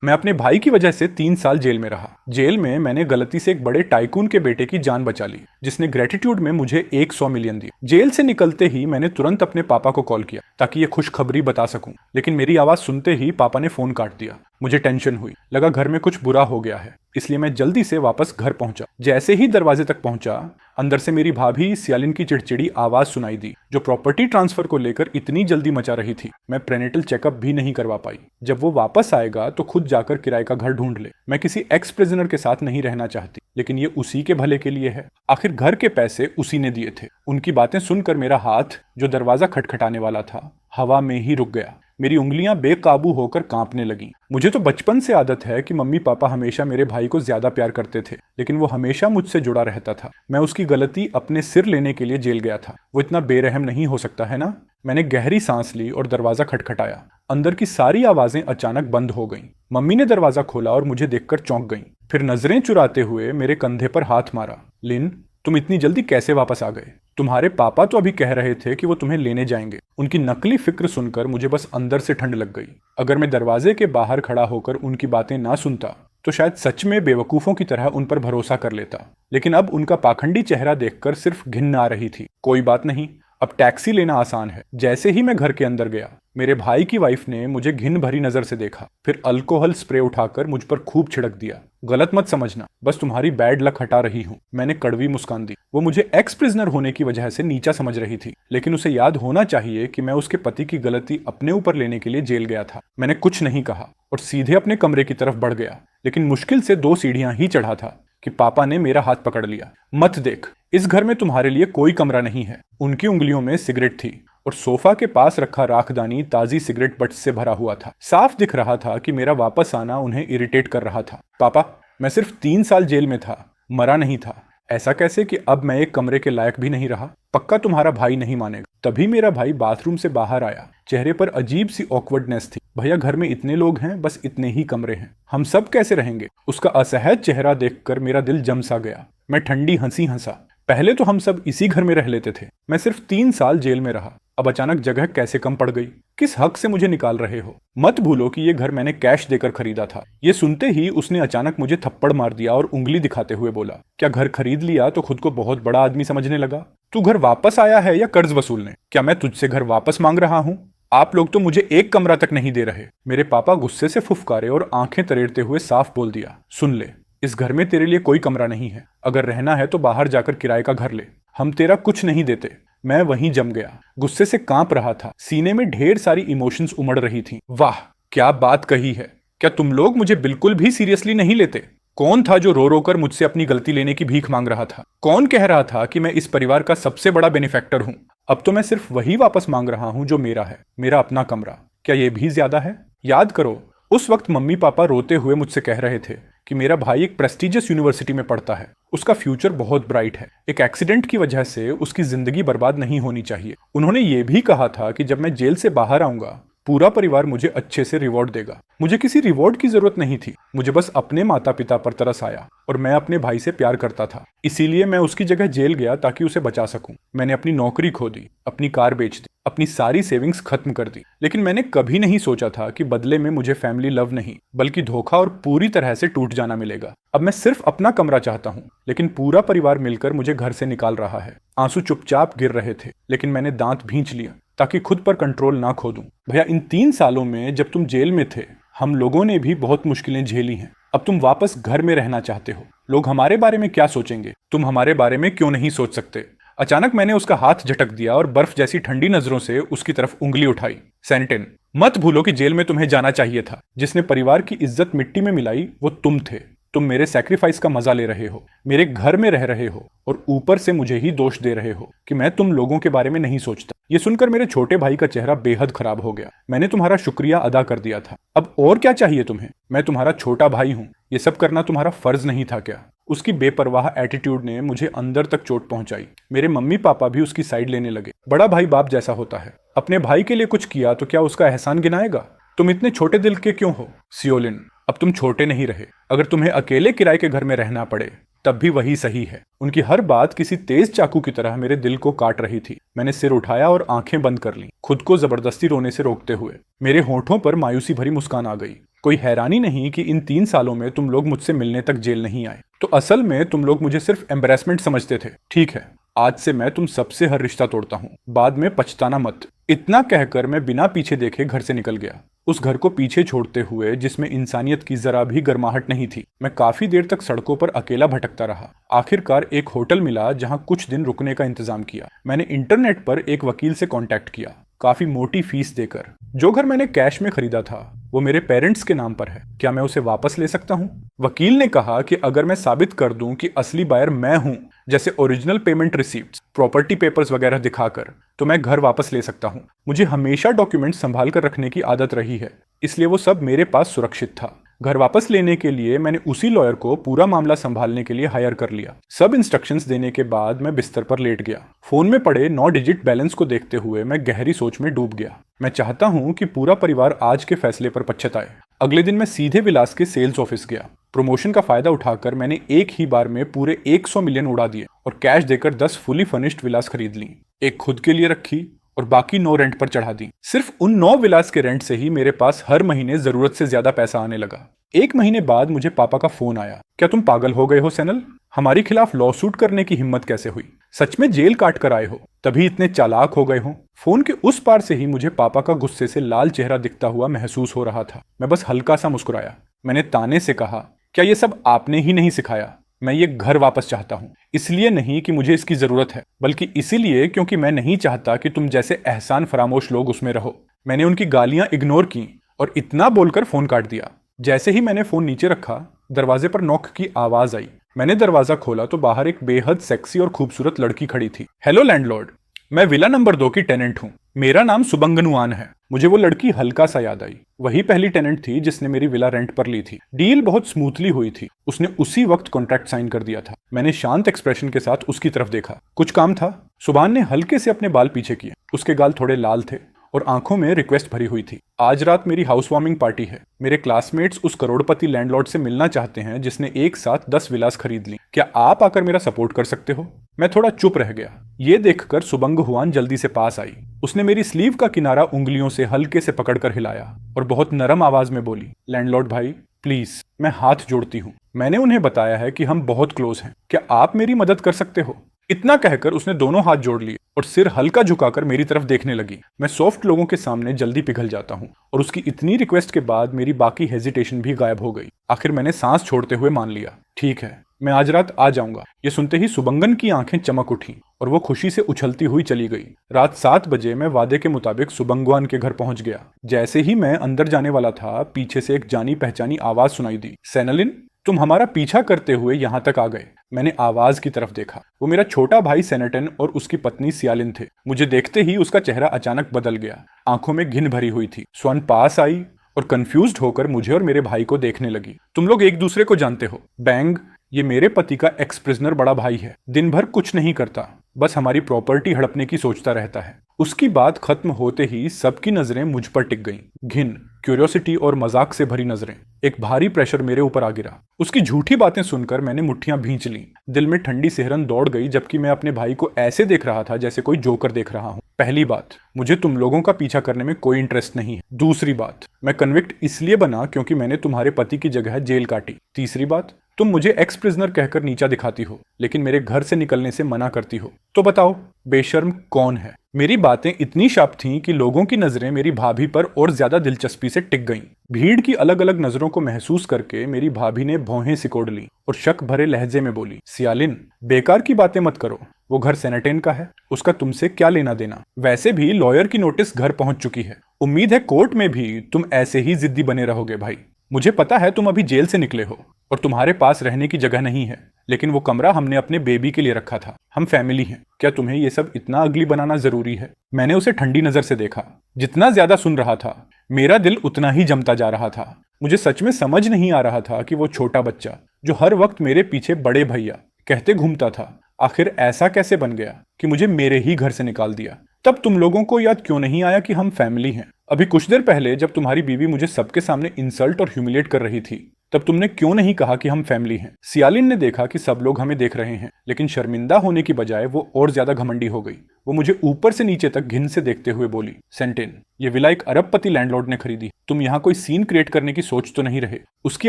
मैं अपने भाई की वजह से 3 साल जेल में रहा। जेल में मैंने गलती से एक बड़े टाइकून के बेटे की जान बचा ली, जिसने ग्रेटिट्यूड में मुझे 100 मिलियन दिए। जेल से निकलते ही मैंने तुरंत अपने पापा को कॉल किया ताकि ये खुशखबरी बता सकूं, लेकिन मेरी आवाज सुनते ही पापा ने फोन काट दिया। मुझे टेंशन हुई, लगा घर में कुछ बुरा हो गया है, इसलिए मैं जल्दी से वापस घर पहुंचा। जैसे ही दरवाजे तक पहुंचा, अंदर से मेरी भाभी सियालिन की चिड़चिड़ी आवाज सुनाई दी, जो प्रॉपर्टी ट्रांसफर को लेकर इतनी जल्दी मचा रही थी। मैं प्रेनेटल चेकअप भी नहीं करवा पाई। जब वो वापस आएगा तो खुद जाकर किराए का घर ढूंढ ले। मैं किसी एक्स प्रिजनर के साथ नहीं रहना चाहती, लेकिन ये उसी के भले के लिए है। आखिर घर के पैसे उसी ने दिए थे। उनकी बातें सुनकर मेरा हाथ, जो दरवाजा खटखटाने वाला था, हवा में ही रुक गया। मेरी उंगलियां बेकाबू होकर कांपने लगीं। मुझे तो बचपन से आदत है कि मम्मी पापा हमेशा मेरे भाई को ज्यादा प्यार करते थे, लेकिन वो हमेशा मुझसे जुड़ा रहता था। मैं उसकी गलती अपने सिर लेने के लिए जेल गया था। वो इतना बेरहम नहीं हो सकता है ना। मैंने गहरी सांस ली और दरवाजा खटखटाया। अंदर की सारी आवाजें अचानक बंद हो गईं। मम्मी ने दरवाजा खोला और मुझे देखकर चौंक गईं। फिर नजरें चुराते हुए मेरे कंधे पर हाथ मारा। लिन, तुम इतनी जल्दी कैसे वापस आ गए? तुम्हारे पापा तो अभी कह रहे थे कि वो तुम्हें लेने जाएंगे। उनकी नकली फिक्र सुनकर मुझे बस अंदर से ठंड लग गई। अगर मैं दरवाजे के बाहर खड़ा होकर उनकी बातें ना सुनता तो शायद सच में बेवकूफों की तरह उन पर भरोसा कर लेता, लेकिन अब उनका पाखंडी चेहरा देखकर सिर्फ घिन आ रही थी। कोई बात नहीं, अब टैक्सी लेना आसान है। जैसे ही मैं घर के अंदर गया, मेरे भाई की वाइफ ने मुझे घिन भरी नजर से देखा, फिर अल्कोहल स्प्रे उठाकर मुझ पर खूब छिड़क दिया। गलत मत समझना, बस तुम्हारी बैड लक हटा रही हूँ। मैंने कड़वी मुस्कान दी। वो मुझे एक्स प्रिजनर होने की वजह से नीचा समझ रही थी, लेकिन उसे याद होना चाहिए कि मैं उसके पति की गलती अपने ऊपर लेने के लिए जेल गया था। मैंने कुछ नहीं कहा और सीधे अपने कमरे की तरफ बढ़ गया, लेकिन मुश्किल से 2 सीढ़ियां ही चढ़ा था कि पापा ने मेरा हाथ पकड़ लिया। मत देख, इस घर में तुम्हारे लिए कोई कमरा नहीं है। उनकी उंगलियों में सिगरेट थी और सोफा के पास रखा राखदानी ताजी सिगरेट बट से भरा हुआ था। साफ दिख रहा था कि मेरा वापस आना उन्हें इरिटेट कर रहा था। पापा, मैं सिर्फ 3 साल जेल में था, मरा नहीं था। ऐसा कैसे कि अब मैं एक कमरे के लायक भी नहीं रहा? पक्का तुम्हारा भाई नहीं मानेगा। तभी मेरा भाई बाथरूम से बाहर आया। चेहरे पर अजीब सी ऑकवर्डनेस थी। भैया, घर में इतने लोग हैं, बस इतने ही कमरे हैं, हम सब कैसे रहेंगे? उसका असहज चेहरा देखकर मेरा दिल जम सा गया। मैं ठंडी हंसी हंसा। पहले तो हम सब इसी घर में रह लेते थे। मैं सिर्फ 3 साल जेल में रहा, अब अचानक जगह कैसे कम पड़ गई? किस हक से मुझे निकाल रहे हो? मत भूलो कि ये घर मैंने कैश देकर खरीदा था। ये सुनते ही उसने अचानक मुझे थप्पड़ मार दिया और उंगली दिखाते हुए बोला, क्या घर खरीद लिया तो खुद को बहुत बड़ा आदमी समझने लगा? तू घर वापस आया है या कर्ज वसूलने? क्या मैं तुझसे घर वापस मांग रहा हूँ? आप लोग तो मुझे एक कमरा तक नहीं दे रहे। मेरे पापा गुस्से से फुफकारे और आंखें तरेड़ते हुए साफ बोल दिया, सुन ले, इस घर में तेरे लिए कोई कमरा नहीं है। अगर रहना है तो बाहर जाकर किराए का घर ले, हम तेरा कुछ नहीं देते। मैं वहीं जम गया, गुस्से से कांप रहा था। सीने में ढेर सारी इमोशंस उमड़ रही थीं। वाह, क्या बात कही है। क्या तुम लोग मुझे बिल्कुल भी सीरियसली नहीं लेते? कौन था जो रो रो कर मुझसे अपनी गलती लेने की भीख मांग रहा था? कौन कह रहा था कि मैं इस परिवार का सबसे बड़ा बेनिफैक्टर हूं? अब तो मैं सिर्फ वही वापस मांग रहा हूं जो मेरा है, मेरा अपना कमरा। क्या ये भी ज्यादा है? याद करो, उस वक्त मम्मी पापा रोते हुए मुझसे कह रहे थे कि मेरा भाई एक प्रेस्टिजियस यूनिवर्सिटी में पढ़ता है, उसका फ्यूचर बहुत ब्राइट है, एक एक्सीडेंट की वजह से उसकी जिंदगी बर्बाद नहीं होनी चाहिए। उन्होंने ये भी कहा था कि जब मैं जेल से बाहर आऊंगा, पूरा परिवार मुझे अच्छे से रिवॉर्ड देगा। मुझे किसी रिवॉर्ड की जरूरत नहीं थी, मुझे बस अपने माता पिता पर तरस आया और मैं अपने भाई से प्यार करता था। इसीलिए मैं उसकी जगह जेल गया ताकि उसे बचा सकूं। मैंने अपनी नौकरी खो दी, अपनी कार बेच दी, अपनी सारी सेविंग्स खत्म कर दी, लेकिन मैंने कभी नहीं सोचा था कि बदले में मुझे फैमिली लव नहीं बल्कि धोखा और पूरी तरह से टूट जाना मिलेगा। अब मैं सिर्फ अपना कमरा चाहता हूँ, लेकिन पूरा परिवार मिलकर मुझे घर से निकाल रहा है। आंसू चुपचाप गिर रहे थे, लेकिन मैंने दांत भींच लिया ताकि खुद पर कंट्रोल ना खो दूं। भैया, इन 3 सालों में जब तुम जेल में थे, हम लोगों ने भी बहुत मुश्किलें झेली हैं। अब तुम वापस घर में रहना चाहते हो। लोग हमारे बारे में क्या सोचेंगे? तुम हमारे बारे में क्यों नहीं सोच सकते? अचानक मैंने उसका हाथ झटक दिया और बर्फ जैसी ठंडी नजरों से उसकी तरफ उंगली उठाई। सेंटेन, मत भूलो कि जेल में तुम्हें जाना चाहिए था। जिसने परिवार की इज्जत मिट्टी में मिलाई वो तुम थे। तुम मेरे सैक्रिफाइस का मजा ले रहे हो, मेरे घर में रह रहे हो और ऊपर से मुझे ही दोष दे रहे हो कि मैं तुम लोगों के बारे में नहीं सोचता। ये सुनकर मेरे छोटे भाई का चेहरा बेहद खराब हो गया। मैंने तुम्हारा शुक्रिया अदा कर दिया था, अब और क्या चाहिए तुम्हें? मैं तुम्हारा छोटा भाई हूँ, ये सब करना तुम्हारा फर्ज नहीं था क्या? उसकी बेपरवाह एटीट्यूड ने मुझे अंदर तक चोट पहुंचाई। मेरे मम्मी पापा भी उसकी साइड लेने लगे। बड़ा भाई बाप जैसा होता है, अपने भाई के लिए कुछ किया तो क्या उसका एहसान गिनाएगा? तुम इतने छोटे दिल के क्यों हो? सियोलिन, अब तुम छोटे नहीं रहे। अगर तुम्हें अकेले किराए के घर में रहना पड़े तब भी वही सही है। उनकी हर बात किसी तेज चाकू की तरह मेरे दिल को काट रही थी। मैंने सिर उठाया और आंखें बंद कर लीं, खुद को जबरदस्ती रोने से रोकते हुए। मेरे होठों पर मायूसी भरी मुस्कान आ गई। कोई हैरानी नहीं कि इन 3 सालों में तुम लोग मुझसे मिलने तक जेल नहीं आए। तो असल में तुम लोग मुझे सिर्फ एम्बैरेसमेंट समझते थे। ठीक है, आज से मैं तुम सबसे हर रिश्ता तोड़ता हूँ, बाद में पछताना मत। इतना कहकर मैं बिना पीछे देखे घर से निकल गया, उस घर को पीछे छोड़ते हुए जिसमें इंसानियत की जरा भी गर्माहट नहीं थी। मैं काफी देर तक सड़कों पर अकेला भटकता रहा। आखिरकार एक होटल मिला जहां कुछ दिन रुकने का इंतजाम किया। मैंने इंटरनेट पर एक वकील से कांटेक्ट किया, काफी मोटी फीस देकर। जो घर मैंने कैश में खरीदा था वो मेरे पेरेंट्स के नाम पर है, क्या मैं उसे वापस ले सकता हूँ? वकील ने कहा कि अगर मैं साबित कर दूं कि असली बायर मैं हूं, जैसे original payment receipts, property papers वगैरह दिखाकर, तो मैं घर वापस ले सकता हूं। मुझे हमेशा डॉक्यूमेंट संभाल कर रखने की आदत रही है, इसलिए वो सब मेरे पास सुरक्षित था। घर वापस लेने के लिए मैंने उसी लॉयर को पूरा मामला संभालने के लिए हायर कर लिया। सब इंस्ट्रक्शंस देने के बाद मैं बिस्तर पर लेट गया। फोन में पड़े 9 डिजिट बैलेंस को देखते हुए मैं गहरी सोच में डूब गया। मैं चाहता हूं कि पूरा परिवार आज के फैसले पर पछताए। अगले दिन मैं सीधे विलास के सेल्स ऑफिस गया। प्रमोशन का फायदा उठाकर मैंने एक ही बार में पूरे 100 मिलियन उड़ा दिए और कैश देकर 10 फुली फर्निश्ड विलास खरीद ली। एक खुद के लिए रखी और बाकी 9 रेंट पर चढ़ा दी। सिर्फ उन 9 विलास के रेंट से ही मेरे पास हर महीने जरूरत से ज्यादा पैसा आने लगा। 1 महीने बाद मुझे पापा का फोन आया। क्या तुम पागल हो गए हो सैनल? हमारे खिलाफ लॉ सूट करने की हिम्मत कैसे हुई? सच में जेल काट कर आए हो तभी इतने चालाक हो गए हो? फोन के उस पार से ही मुझे पापा का गुस्से से लाल चेहरा दिखता हुआ महसूस हो रहा था। मैं बस हल्का सा मुस्कुराया। मैंने ताने से कहा, क्या ये सब आपने ही नहीं सिखाया? मैं ये घर वापस चाहता हूँ, इसलिए नहीं कि मुझे इसकी जरूरत है, बल्कि इसीलिए क्योंकि मैं नहीं चाहता कि तुम जैसे एहसान फरामोश लोग उसमें रहो। मैंने उनकी गालियां इग्नोर की और इतना बोलकर फोन काट दिया। जैसे ही मैंने फोन नीचे रखा, दरवाजे पर नॉक की आवाज आई। मैंने दरवाजा खोला तो बाहर एक बेहद सेक्सी और खूबसूरत लड़की खड़ी थी। हेलो लैंडलॉर्ड, मैं विला नंबर 2 की टेनेंट हूँ। मेरा नाम सुबंगनुआन है। मुझे वो लड़की हल्का सा याद आई। वही पहली टेनेंट थी जिसने मेरी विला रेंट पर ली थी। डील बहुत स्मूथली हुई थी। उसने उसी वक्त कॉन्ट्रैक्ट साइन कर दिया था। मैंने शांत एक्सप्रेशन के साथ उसकी तरफ देखा। कुछ काम था? सुभान ने हल्के से अपने बाल पीछे किए। उसके गाल थोड़े लाल थे और आंखों में रिक्वेस्ट भरी हुई थी। आज रात मेरी हाउस वार्मिंग पार्टी है। मेरे क्लासमेट्स उस करोड़पति लैंडलॉर्ड से मिलना चाहते हैं जिसने एक साथ 10 विलास खरीद ली। क्या आप आकर मेरा सपोर्ट कर सकते हो? मैं थोड़ा चुप रह गया। ये देखकर सुबंग हुआन जल्दी से पास आई। उसने मेरी स्लीव का किनारा उंगलियों से हल्के से पकड़कर हिलाया और बहुत नरम आवाज में बोली, लैंडलॉर्ड भाई प्लीज, मैं हाथ जोड़ती हूँ। मैंने उन्हें बताया है कि हम बहुत क्लोज हैं। क्या आप मेरी मदद कर सकते हो? इतना कहकर उसने दोनों हाथ जोड़ लिए और सिर हल्का झुकाकर मेरी तरफ देखने लगी। मैं सॉफ्ट लोगों के सामने जल्दी पिघल जाता हूँ और उसकी इतनी रिक्वेस्ट के बाद मेरी बाकी हेजिटेशन भी गायब हो गई। आखिर मैंने सांस छोड़ते हुए मान लिया, ठीक है, मैं आज रात आ जाऊंगा। ये सुनते ही सुबंगन की आंखें चमक उठी और वो खुशी से उछलती हुई चली गई। रात 7 बजे मैं वादे के मुताबिक सुबंगवान के घर पहुंच गया। जैसे ही मैं अंदर जाने वाला था, पीछे से एक जानी पहचानी आवाज सुनाई दी, सैनलिन, तुम हमारा पीछा करते हुए यहाँ तक आ गए। मैंने आवाज की तरफ देखा। वो मेरा छोटा भाई सेनेटन और उसकी पत्नी सियालिन थे। मुझे देखते ही उसका चेहरा अचानक बदल गया। आंखों में घिन भरी हुई थी। स्वर्ण पास आई और कंफ्यूज्ड होकर मुझे और मेरे भाई को देखने लगी। तुम लोग एक दूसरे को जानते हो? बैंग, ये मेरे पति का एक्स प्रिजनर बड़ा भाई है। दिन भर कुछ नहीं करता, बस हमारी प्रॉपर्टी हड़पने की सोचता रहता है। उसकी बात खत्म होते ही सबकी नजरें मुझ पर टिक गईं। घिन, क्यूरियोसिटी और मजाक से भरी नजरें। एक भारी प्रेशर मेरे ऊपर आ गिरा। उसकी झूठी बातें सुनकर मैंने मुट्ठियां भींच लीं। दिल में ठंडी सिहरन दौड़ गई, जबकि मैं अपने भाई को ऐसे देख रहा था जैसे कोई जोकर देख रहा हूं। पहली बात, मुझे तुम लोगों का पीछा करने में कोई इंटरेस्ट नहीं है। दूसरी बात, मैं कन्विक्ट इसलिए बना क्योंकि मैंने तुम्हारे पति की जगह जेल काटी। तीसरी बात, तुम मुझे एक्स प्रिजनर कहकर नीचा दिखाती हो, लेकिन मेरे घर से निकलने से मना करती हो। तो बताओ, बेशर्म कौन है? मेरी बातें इतनी शार्प थीं कि लोगों की नजरें मेरी भाभी पर और ज्यादा दिलचस्पी से टिक गईं। भीड़ की अलग अलग नजरों को महसूस करके मेरी भाभी ने भौहें सिकोड़ ली और शक भरे लहजे में बोली, सियालिन, बेकार की बातें मत करो। वो घर सेनेटेन का है, उसका तुमसे क्या लेना देना? वैसे भी लॉयर की नोटिस घर पहुंच चुकी है। उम्मीद है कोर्ट में भी तुम ऐसे ही जिद्दी बने रहोगे। भाई, मुझे पता है तुम अभी जेल से निकले हो और तुम्हारे पास रहने की जगह नहीं है, लेकिन वो कमरा हमने अपने बेबी के लिए रखा था। हम फैमिली हैं। क्या तुम्हें ये सब इतना अगली बनाना जरूरी है? मैंने उसे ठंडी नजर से देखा। जितना ज्यादा सुन रहा था, मेरा दिल उतना ही जमता जा रहा था। मुझे सच में समझ नहीं आ रहा था कि वो छोटा बच्चा जो हर वक्त मेरे पीछे बड़े भैया कहते घूमता था, आखिर ऐसा कैसे बन गया कि मुझे मेरे ही घर से निकाल दिया। तब तुम लोगों को याद क्यों नहीं आया कि हम फैमिली हैं? अभी कुछ देर पहले जब तुम्हारी बीवी मुझे सबके सामने इंसल्ट और ह्यूमिलेट कर रही थी, तब तुमने क्यों नहीं कहा कि हम फैमिली हैं? सियालिन ने देखा कि सब लोग हमें देख रहे हैं, लेकिन शर्मिंदा होने की बजाय वो और ज्यादा घमंडी हो गई। वो मुझे ऊपर से नीचे तक घिन से देखते हुए बोली, सेंटेन, ये विला एक अरबपति लैंडलॉर्ड ने खरीदी। तुम यहाँ कोई सीन क्रिएट करने की सोच तो नहीं रहे? उसकी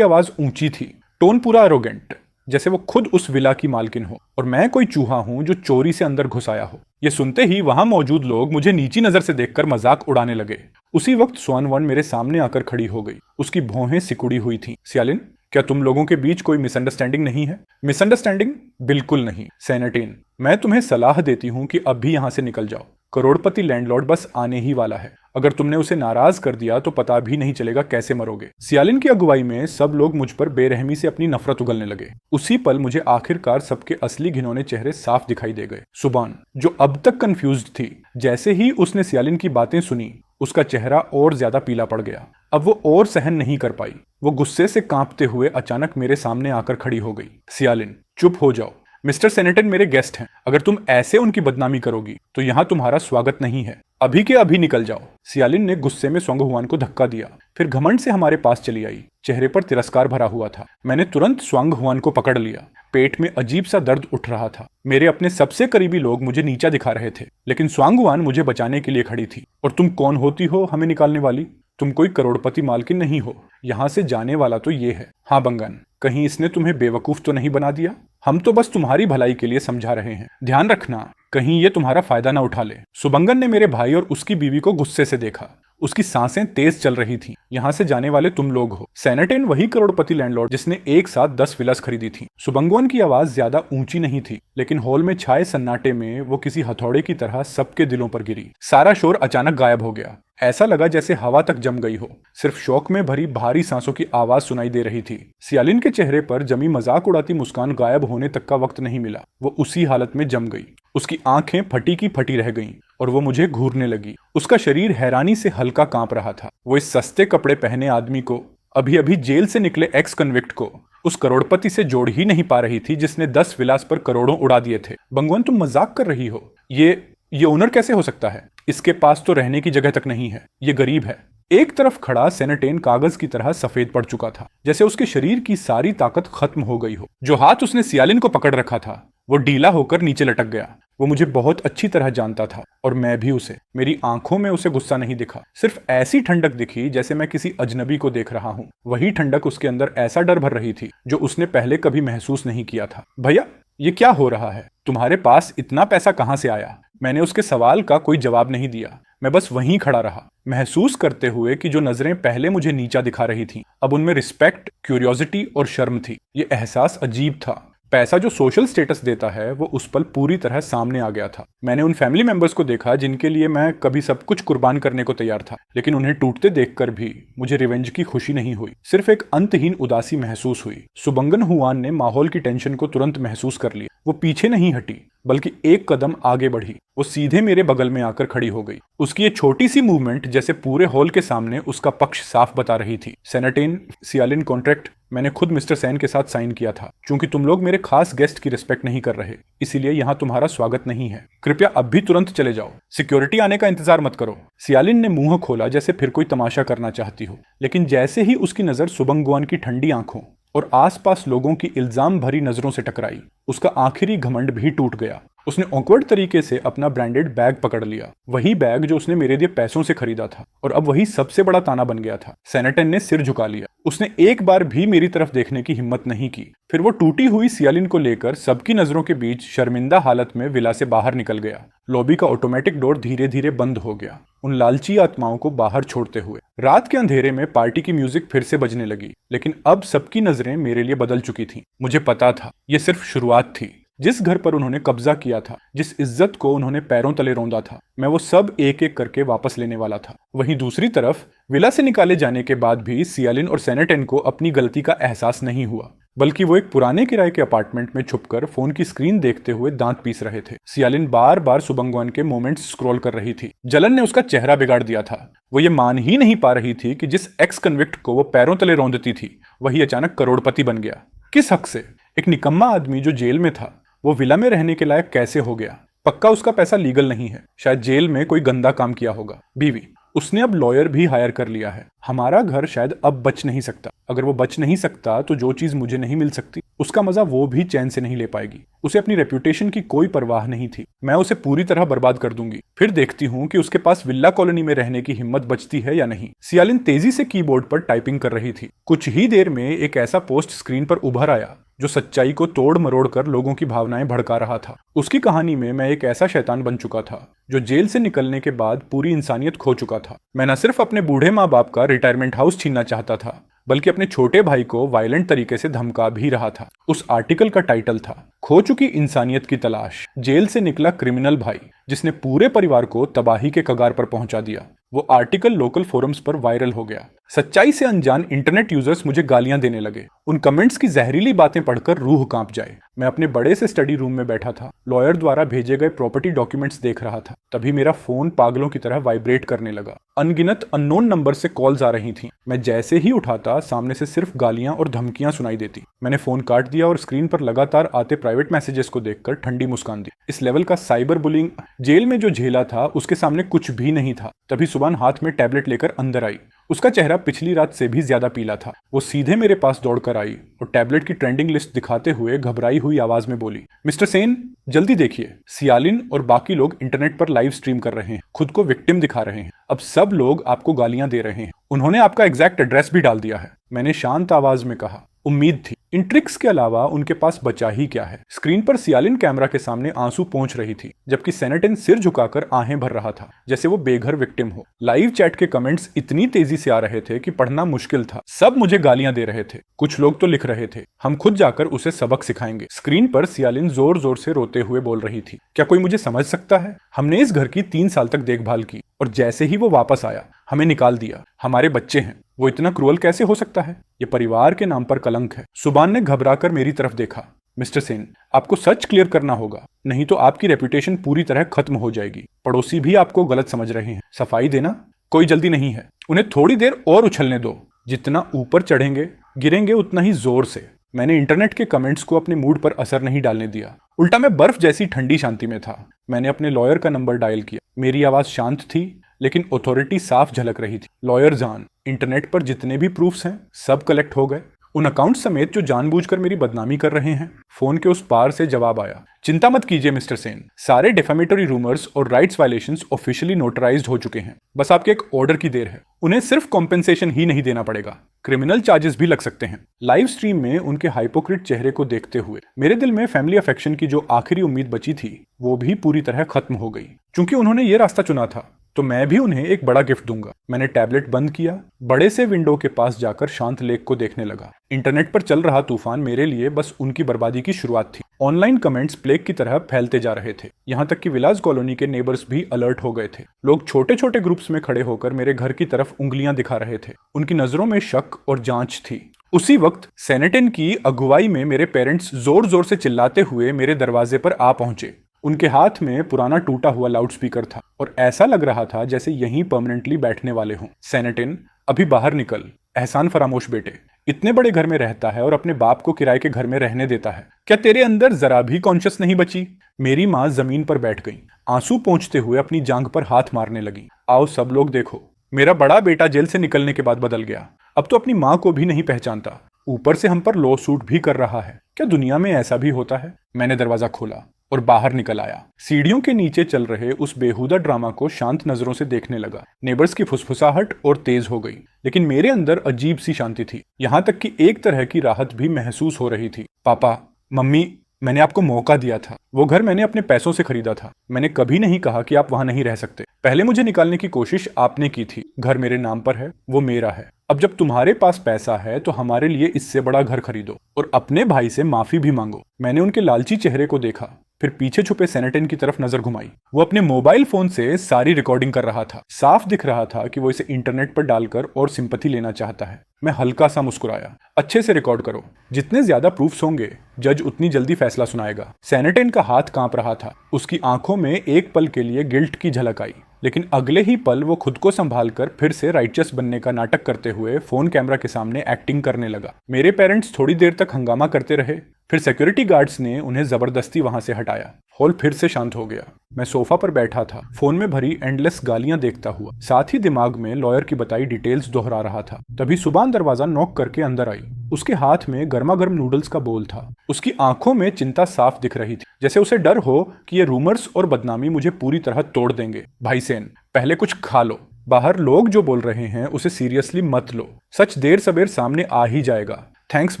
आवाज ऊंची थी, टोन पूरा एरोगेंट, जैसे वो खुद उस विला की मालकिन हो और मैं कोई चूहा हूं जो चोरी से अंदर घुस आया हो। ये सुनते ही वहां मौजूद लोग मुझे नीची नजर से देखकर मजाक उड़ाने लगे। उसी वक्त स्वान वन मेरे सामने आकर खड़ी हो गई। उसकी भौहें सिकुड़ी हुई थीं। सियालिन, क्या तुम लोगों के बीच कोई मिसअंडरस्टैंडिंग नहीं है? मिसअंडरस्टैंडिंग? बिल्कुल नहीं। सेनेटेन, मैं तुम्हें सलाह देती हूं कि अब भी यहां से निकल जाओ। करोड़पति लैंडलॉर्ड बस आने ही वाला है। अगर तुमने उसे नाराज कर दिया तो पता भी नहीं चलेगा कैसे मरोगे। सियालिन की अगुवाई में सब लोग मुझ पर बेरहमी से अपनी नफरत उगलने लगे। उसी पल मुझे आखिरकार सबके असली घिनौने चेहरे साफ दिखाई दे गए। सुबान, जो अब तक कंफ्यूज्ड थी, जैसे ही उसने सियालिन की बातें सुनी, उसका चेहरा और ज्यादा पीला पड़ गया। अब वो और सहन नहीं कर पाई। वो गुस्से से कांपते हुए अचानक मेरे सामने आकर खड़ी हो गई। सियालिन, चुप हो जाओ। मिस्टर सेनेटन मेरे गेस्ट हैं। अगर तुम ऐसे उनकी बदनामी करोगी तो यहाँ तुम्हारा स्वागत नहीं है। अभी के अभी निकल जाओ। सियालिन ने गुस्से में स्वांगहुआन को धक्का दिया, फिर घमंड से हमारे पास चली आई। चेहरे पर तिरस्कार भरा हुआ था। मैंने तुरंत स्वांगहुआन को पकड़ लिया। पेट में अजीब सा दर्द उठ रहा था। मेरे अपने सबसे करीबी लोग मुझे नीचा दिखा रहे थे, लेकिन स्वांगहुआन मुझे बचाने के लिए खड़ी थी। और तुम कौन होती हो हमें निकालने वाली? तुम कोई करोड़पति मालकिन नहीं हो। यहाँ से जाने वाला तो ये है। हाँ बंगन, कहीं इसने तुम्हें बेवकूफ तो नहीं बना दिया? हम तो बस तुम्हारी भलाई के लिए समझा रहे हैं। ध्यान रखना, कहीं ये तुम्हारा फायदा ना उठा ले। सुबंगन ने मेरे भाई और उसकी बीवी को गुस्से से देखा। उसकी सांसें तेज चल रही थीं। यहाँ से जाने वाले तुम लोग हो। सेनेटेन वही करोड़पति लैंडलॉर्ड जिसने एक साथ 10 विलास खरीदी थी। सुबंगवन की आवाज ज्यादा ऊंची नहीं थी, लेकिन हॉल में छाए सन्नाटे में वो किसी हथौड़े की तरह सबके दिलों पर गिरी। सारा शोर अचानक गायब हो गया। ऐसा लगा जैसे हवा तक जम गई हो। सिर्फ शौक में भरी भारी सांसों की आवाज सुनाई दे रही थी। सियालिन के चेहरे पर जमी मजाक उड़ाती मुस्कान गायब होने तक का वक्त नहीं मिला। वो उसी हालत में जम गई। उसकी आंखें फटी की फटी रह गईं और वो मुझे घूरने लगी। उसका शरीर हैरानी से हल्का कांप रहा था। वो इस सस्ते कपड़े पहने आदमी को, अभी अभी जेल से निकले एक्स कन्विक्ट को, उस करोड़पति से जोड़ ही नहीं पा रही थी जिसने 10 विलास पर करोड़ों उड़ा दिए थे। बंगवन, तुम मजाक कर रही हो। ये ओनर कैसे हो सकता है? इसके पास तो रहने की जगह तक नहीं है। ये गरीब है। एक तरफ खड़ा सेनेटेन कागज की तरह सफेद पड़ चुका था, जैसे उसके शरीर की सारी ताकत खत्म हो गई हो। जो हाथ उसने सियालिन को पकड़ रखा था वो ढीला होकर नीचे लटक गया। वो मुझे बहुत अच्छी तरह जानता था और मैं भी उसे। मेरी आंखों में उसे गुस्सा नहीं दिखा, सिर्फ ऐसी ठंडक दिखी जैसे मैं किसी अजनबी को देख रहा हूँ। वही ठंडक उसके अंदर ऐसा डर भर रही थी जो उसने पहले कभी महसूस नहीं किया था। भैया, ये क्या हो रहा है? तुम्हारे पास इतना पैसा कहाँ से आया? मैंने उसके सवाल का कोई जवाब नहीं दिया। मैं बस वहीं खड़ा रहा, महसूस करते हुए कि जो नजरें पहले मुझे नीचा दिखा रही थीं, अब उनमें रिस्पेक्ट, क्यूरियोसिटी और शर्म थी। ये एहसास अजीब था। पैसा जो सोशल स्टेटस देता है वो उस पल पूरी तरह सामने आ गया था। मैंने उन फैमिली मेंबर्स को देखा जिनके लिए मैं कभी सब कुछ कुर्बान करने को तैयार था, लेकिन उन्हें टूटते देखकर भी मुझे रिवेंज की खुशी नहीं हुई, सिर्फ एक अंतहीन उदासी महसूस हुई। सुबंगन हुआन ने माहौल की टेंशन को तुरंत महसूस कर लिया। वो पीछे नहीं हटी, बल्कि एक कदम आगे बढ़ी। वो सीधे मेरे बगल में आकर खड़ी हो गई। उसकी ये छोटी सी मूवमेंट जैसे पूरे हॉल के सामने उसका पक्ष साफ बता रही थी। सेनेटेन, सियालिन कॉन्ट्रैक्ट मैंने खुद मिस्टर सैन के साथ साइन किया था। क्योंकि तुम लोग मेरे खास गेस्ट की रिस्पेक्ट नहीं कर रहे, इसीलिए यहाँ तुम्हारा स्वागत नहीं है। कृपया अब भी तुरंत चले जाओ। सिक्योरिटी आने का इंतजार मत करो। सियालिन ने मुंह खोला जैसे फिर कोई तमाशा करना चाहती हो, लेकिन जैसे ही उसकी नजर सुबंगुआन की ठंडी आंखों और आसपास लोगों की इल्जाम भरी नजरों से टकराई, उसका आखिरी घमंड भी टूट गया। उसने ऑकवर्ड तरीके से अपना ब्रांडेड बैग पकड़ लिया, वही बैग जो उसने मेरे दिए पैसों से खरीदा था, और अब वही सबसे बड़ा ताना बन गया था। सेनेटन ने सिर झुका लिया। उसने एक बार भी मेरी तरफ देखने की हिम्मत नहीं की। फिर वो टूटी हुई सियालिन को लेकर सबकी नजरों के बीच शर्मिंदा हालत में विला से बाहर निकल गया। लॉबी का ऑटोमेटिक डोर धीरे धीरे बंद हो गया, उन लालची आत्माओं को बाहर छोड़ते हुए। रात के अंधेरे में पार्टी की म्यूजिक फिर से बजने लगी, लेकिन अब सबकी नजरें मेरे लिए बदल चुकी थीं। मुझे पता था ये सिर्फ शुरुआत थी। जिस घर पर उन्होंने कब्जा किया था, जिस इज्जत को उन्होंने पैरों तले रौंदा था, मैं वो सब एक एक करके वापस लेने वाला था। वहीं दूसरी तरफ विला से निकाले जाने के बाद भी सियालिन और सेनेटन को अपनी गलती का एहसास नहीं हुआ, बल्कि वो एक पुराने किराए के अपार्टमेंट में छुपकर फोन की स्क्रीन देखते हुए दांत पीस रहे थे। सियालिन बार बार सुबंगवान के मोमेंट्स स्क्रॉल कर रही थी। जलन ने उसका चेहरा बिगाड़ दिया था। वो ये मान ही नहीं पा रही थी कि जिस एक्स कन्विक्ट को वो पैरों तले रौंदती थी, वही अचानक करोड़पति बन गया। किस हक से? एक निकम्मा आदमी जो जेल में था, वो विला में रहने के लायक कैसे हो गया? पक्का उसका पैसा लीगल नहीं है, शायद जेल में कोई गंदा काम किया होगा। बीवी, उसने अब लॉयर भी हायर कर लिया है। हमारा घर शायद अब बच नहीं सकता। अगर वो बच नहीं सकता तो जो चीज मुझे नहीं मिल सकती उसका मजा वो भी चैन से नहीं ले पाएगी। उसे अपनी रेप्यूटेशन की कोई परवाह नहीं थी। मैं उसे पूरी तरह बर्बाद कर दूंगी, फिर देखती हूँ कि उसके पास विल्ला कॉलोनी में रहने की हिम्मत बचती है या नहीं। सियालिन तेजी से कीबोर्ड पर टाइपिंग कर रही थी। कुछ ही देर में एक ऐसा पोस्ट स्क्रीन पर उभर आया जो सच्चाई को तोड़ मरोड़ कर लोगों की भावनाएं भड़का रहा था। उसकी कहानी में मैं एक ऐसा शैतान बन चुका था जो जेल से निकलने के बाद पूरी इंसानियत खो चुका था। मैं न सिर्फ अपने बूढ़े माँ बाप का रिटायरमेंट हाउस छीनना चाहता था, बल्कि अपने छोटे भाई को वायलेंट तरीके से धमका भी रहा था। उस आर्टिकल का टाइटल था खो चुकी इंसानियत की तलाश, जेल से निकला क्रिमिनल भाई जिसने पूरे परिवार को तबाही के कगार पर पहुंचा दिया। वो आर्टिकल लोकल फोरम्स पर वायरल हो गया। सच्चाई से अनजान इंटरनेट यूजर्स मुझे गालियां देने लगे। उन कमेंट्स की जहरीली बातें पढ़कर रूह कांप जाए। मैं अपने बड़े से स्टडी रूम में बैठा था, लॉयर द्वारा भेजे गए प्रॉपर्टी डॉक्यूमेंट्स देख रहा था। तभी मेरा फोन पागलों की तरह वाइब्रेट करने लगा। अनगिनत अननोन नंबर से कॉल्स आ रही थीं। मैं जैसे ही उठाता सामने से सिर्फ गालियां और धमकियां सुनाई देती। मैंने फोन काट दिया और स्क्रीन पर लगातार आते प्राइवेट मैसेजेस को देखकर ठंडी मुस्कान दी। इस लेवल का साइबर बुलिंग जेल में जो झेला था उसके सामने कुछ भी नहीं था। तभी सुबान हाथ में टैबलेट लेकर अंदर आई। उसका चेहरा पिछली रात से भी ज्यादा पीला था। वो सीधे मेरे पास दौड़कर आई और टैबलेट की ट्रेंडिंग लिस्ट दिखाते हुए घबराई हुई आवाज में बोली, मिस्टर सेन जल्दी देखिए, सियालिन और बाकी लोग इंटरनेट पर लाइव स्ट्रीम कर रहे हैं, खुद को विक्टिम दिखा रहे हैं। अब सब लोग आपको गालियां दे रहे हैं। उन्होंने आपका एग्जैक्ट एड्रेस भी डाल दिया है। मैंने शांत आवाज में कहा। उम्मीद थी। इन ट्रिक्स के अलावा उनके पास बचा ही क्या है। स्क्रीन पर सियालिन कैमरा के सामने आंसू पोंछ रही थी, जबकि सेनेटिन सिर झुकाकर आहें भर रहा था, जैसे वो बेघर विक्टिम हो। लाइव चैट के कमेंट्स इतनी तेजी से आ रहे थे कि पढ़ना मुश्किल था। सब मुझे गालियां दे रहे थे। कुछ लोग तो लिख रहे थे, हम खुद जाकर उसे सबक सिखाएंगे। स्क्रीन पर सियालिन जोर जोर से रोते हुए बोल रही थी, क्या कोई मुझे समझ सकता है? हमने इस घर की 3 साल तक देखभाल की और जैसे ही वो वापस आया हमें निकाल दिया। हमारे बच्चे हैं, वो इतना क्रूअल कैसे हो सकता है? ये परिवार के नाम पर कलंक है। सुबान ने घबराकर मेरी तरफ देखा। मिस्टर सेन, आपको सच क्लियर करना होगा, नहीं तो आपकी रेपुटेशन पूरी तरह खत्म हो जाएगी। पड़ोसी भी आपको गलत समझ रहे हैं। सफाई देना कोई जल्दी नहीं है। उन्हें थोड़ी देर और उछलने दो। जितना ऊपर चढ़ेंगे गिरेंगे उतना ही जोर से। मैंने इंटरनेट के कमेंट्स को अपने मूड पर असर नहीं डालने दिया। उल्टा मैं बर्फ जैसी ठंडी शांति में था। मैंने अपने लॉयर का नंबर डायल किया। मेरी आवाज शांत थी लेकिन अथॉरिटी साफ झलक रही थी। लॉयर जान, इंटरनेट पर जितने भी प्रूफ्स हैं सब कलेक्ट हो गए, उन अकाउंट समेत जो जानबूझकर मेरी बदनामी कर रहे हैं। फोन के उस पार से जवाब आया, चिंता मत कीजिए मिस्टर सेन, सारे डिफेमेटरी रूमर्स और राइट्स वायलेशंस ऑफिशियली नोटराइज्ड हो चुके हैं। बस आपके एक ऑर्डर की देर है। उन्हें सिर्फ कॉम्पेंसेशन ही नहीं देना पड़ेगा, क्रिमिनल चार्जेस भी लग सकते हैं। लाइव स्ट्रीम में उनके हाइपोक्रिट चेहरे को देखते हुए मेरे दिल में फैमिली अफेक्शन की जो आखिरी उम्मीद बची थी वो भी पूरी तरह खत्म हो गई। क्योंकि उन्होंने ये रास्ता चुना था तो मैं भी उन्हें एक बड़ा गिफ्ट दूंगा। मैंने टैबलेट बंद किया, बड़े से विंडो के पास जाकर शांत लेक को देखने लगा। इंटरनेट पर चल रहा तूफान मेरे लिए बस उनकी बर्बादी की शुरुआत थी। ऑनलाइन कमेंट्स प्लेग की तरह फैलते जा रहे थे, यहाँ तक कि विलास कॉलोनी के नेबर्स भी अलर्ट हो गए थे। लोग छोटे छोटे ग्रुप्स में खड़े होकर मेरे घर की तरफ उंगलियां दिखा रहे थे। उनकी नजरों में शक और जांच थी। उसी वक्त सेनेटिन की अगुवाई में मेरे पेरेंट्स जोर जोर से चिल्लाते हुए मेरे दरवाजे पर आ पहुंचे। उनके हाथ में पुराना टूटा हुआ लाउडस्पीकर था और ऐसा लग रहा था जैसे यहीं परमानेंटली बैठने वाले हों। सेनेटिन, अभी बाहर निकल। एहसान फरामोश बेटे, इतने बड़े घर में रहता है और अपने बाप को किराए के घर में रहने देता है। क्या तेरे अंदर जरा भी कॉन्शियस नहीं बची? मेरी माँ जमीन पर बैठ गई, आंसू पोंछते हुए अपनी जांघ पर हाथ मारने लगी। आओ सब लोग देखो, मेरा बड़ा बेटा जेल से निकलने के बाद बदल गया। अब तो अपनी माँ को भी नहीं पहचानता, ऊपर से हम पर लॉ सूट भी कर रहा है। क्या दुनिया में ऐसा भी होता है? मैंने दरवाजा खोला और बाहर निकल आया। सीढ़ियों के नीचे चल रहे उस बेहुदा ड्रामा को शांत नजरों से देखने लगा। नेबर्स की फुसफुसाहट और तेज हो गई, लेकिन मेरे अंदर अजीब सी शांति थी। यहाँ तक कि एक तरह की राहत भी महसूस हो रही थी। पापा, मम्मी, मैंने आपको मौका दिया था। वो घर मैंने अपने पैसों से खरीदा था। मैंने कभी नहीं कहा कि आप वहां नहीं रह सकते। पहले मुझे निकालने की कोशिश आपने की थी। घर मेरे नाम पर है, वो मेरा है। अब जब तुम्हारे पास पैसा है तो हमारे लिए इससे बड़ा घर खरीदो और अपने भाई से माफी भी मांगो। मैंने उनके लालची चेहरे को देखा, फिर पीछे छुपे सेनेटिन की तरफ नजर घुमाई। वो अपने मोबाइल फोन से सारी रिकॉर्डिंग कर रहा था। साफ दिख रहा था कि वो इसे इंटरनेट पर डालकर और सिंपैथी लेना चाहता है। मैं हल्का सा मुस्कुराया। अच्छे से रिकॉर्ड करो, जितने ज्यादा प्रूफ्स होंगे जज उतनी जल्दी फैसला सुनाएगा। सेनेटिन का हाथ कांप रहा था। उसकी आंखों में एक पल के लिए गिल्ट की झलक आई, लेकिन अगले ही पल वो खुद को संभालकर फिर से राइचस बनने का नाटक करते हुए फोन कैमरा के सामने एक्टिंग करने लगा। मेरे पेरेंट्स थोड़ी देर तक हंगामा करते रहे, फिर सिक्योरिटी गार्ड्स ने उन्हें जबरदस्ती वहां से हटाया। हॉल फिर से शांत हो गया। मैं सोफा पर बैठा था, फोन में भरी एंडलेस गालियां देखता हुआ, साथ ही दिमाग में लॉयर की बताई डिटेल्स दोहरा रहा था। तभी सुबान दरवाजा नॉक करके अंदर आई। उसके हाथ में गर्मा गर्म नूडल्स का बोल था। उसकी आंखों में चिंता साफ दिख रही थी, जैसे उसे डर हो कि ये रूमर्स और बदनामी मुझे पूरी तरह तोड़ देंगे। भाई सेन, पहले कुछ खा लो। बाहर लोग जो बोल रहे हैं उसे सीरियसली मत लो। सच देर सवेर सामने आ ही जाएगा। थैंक्स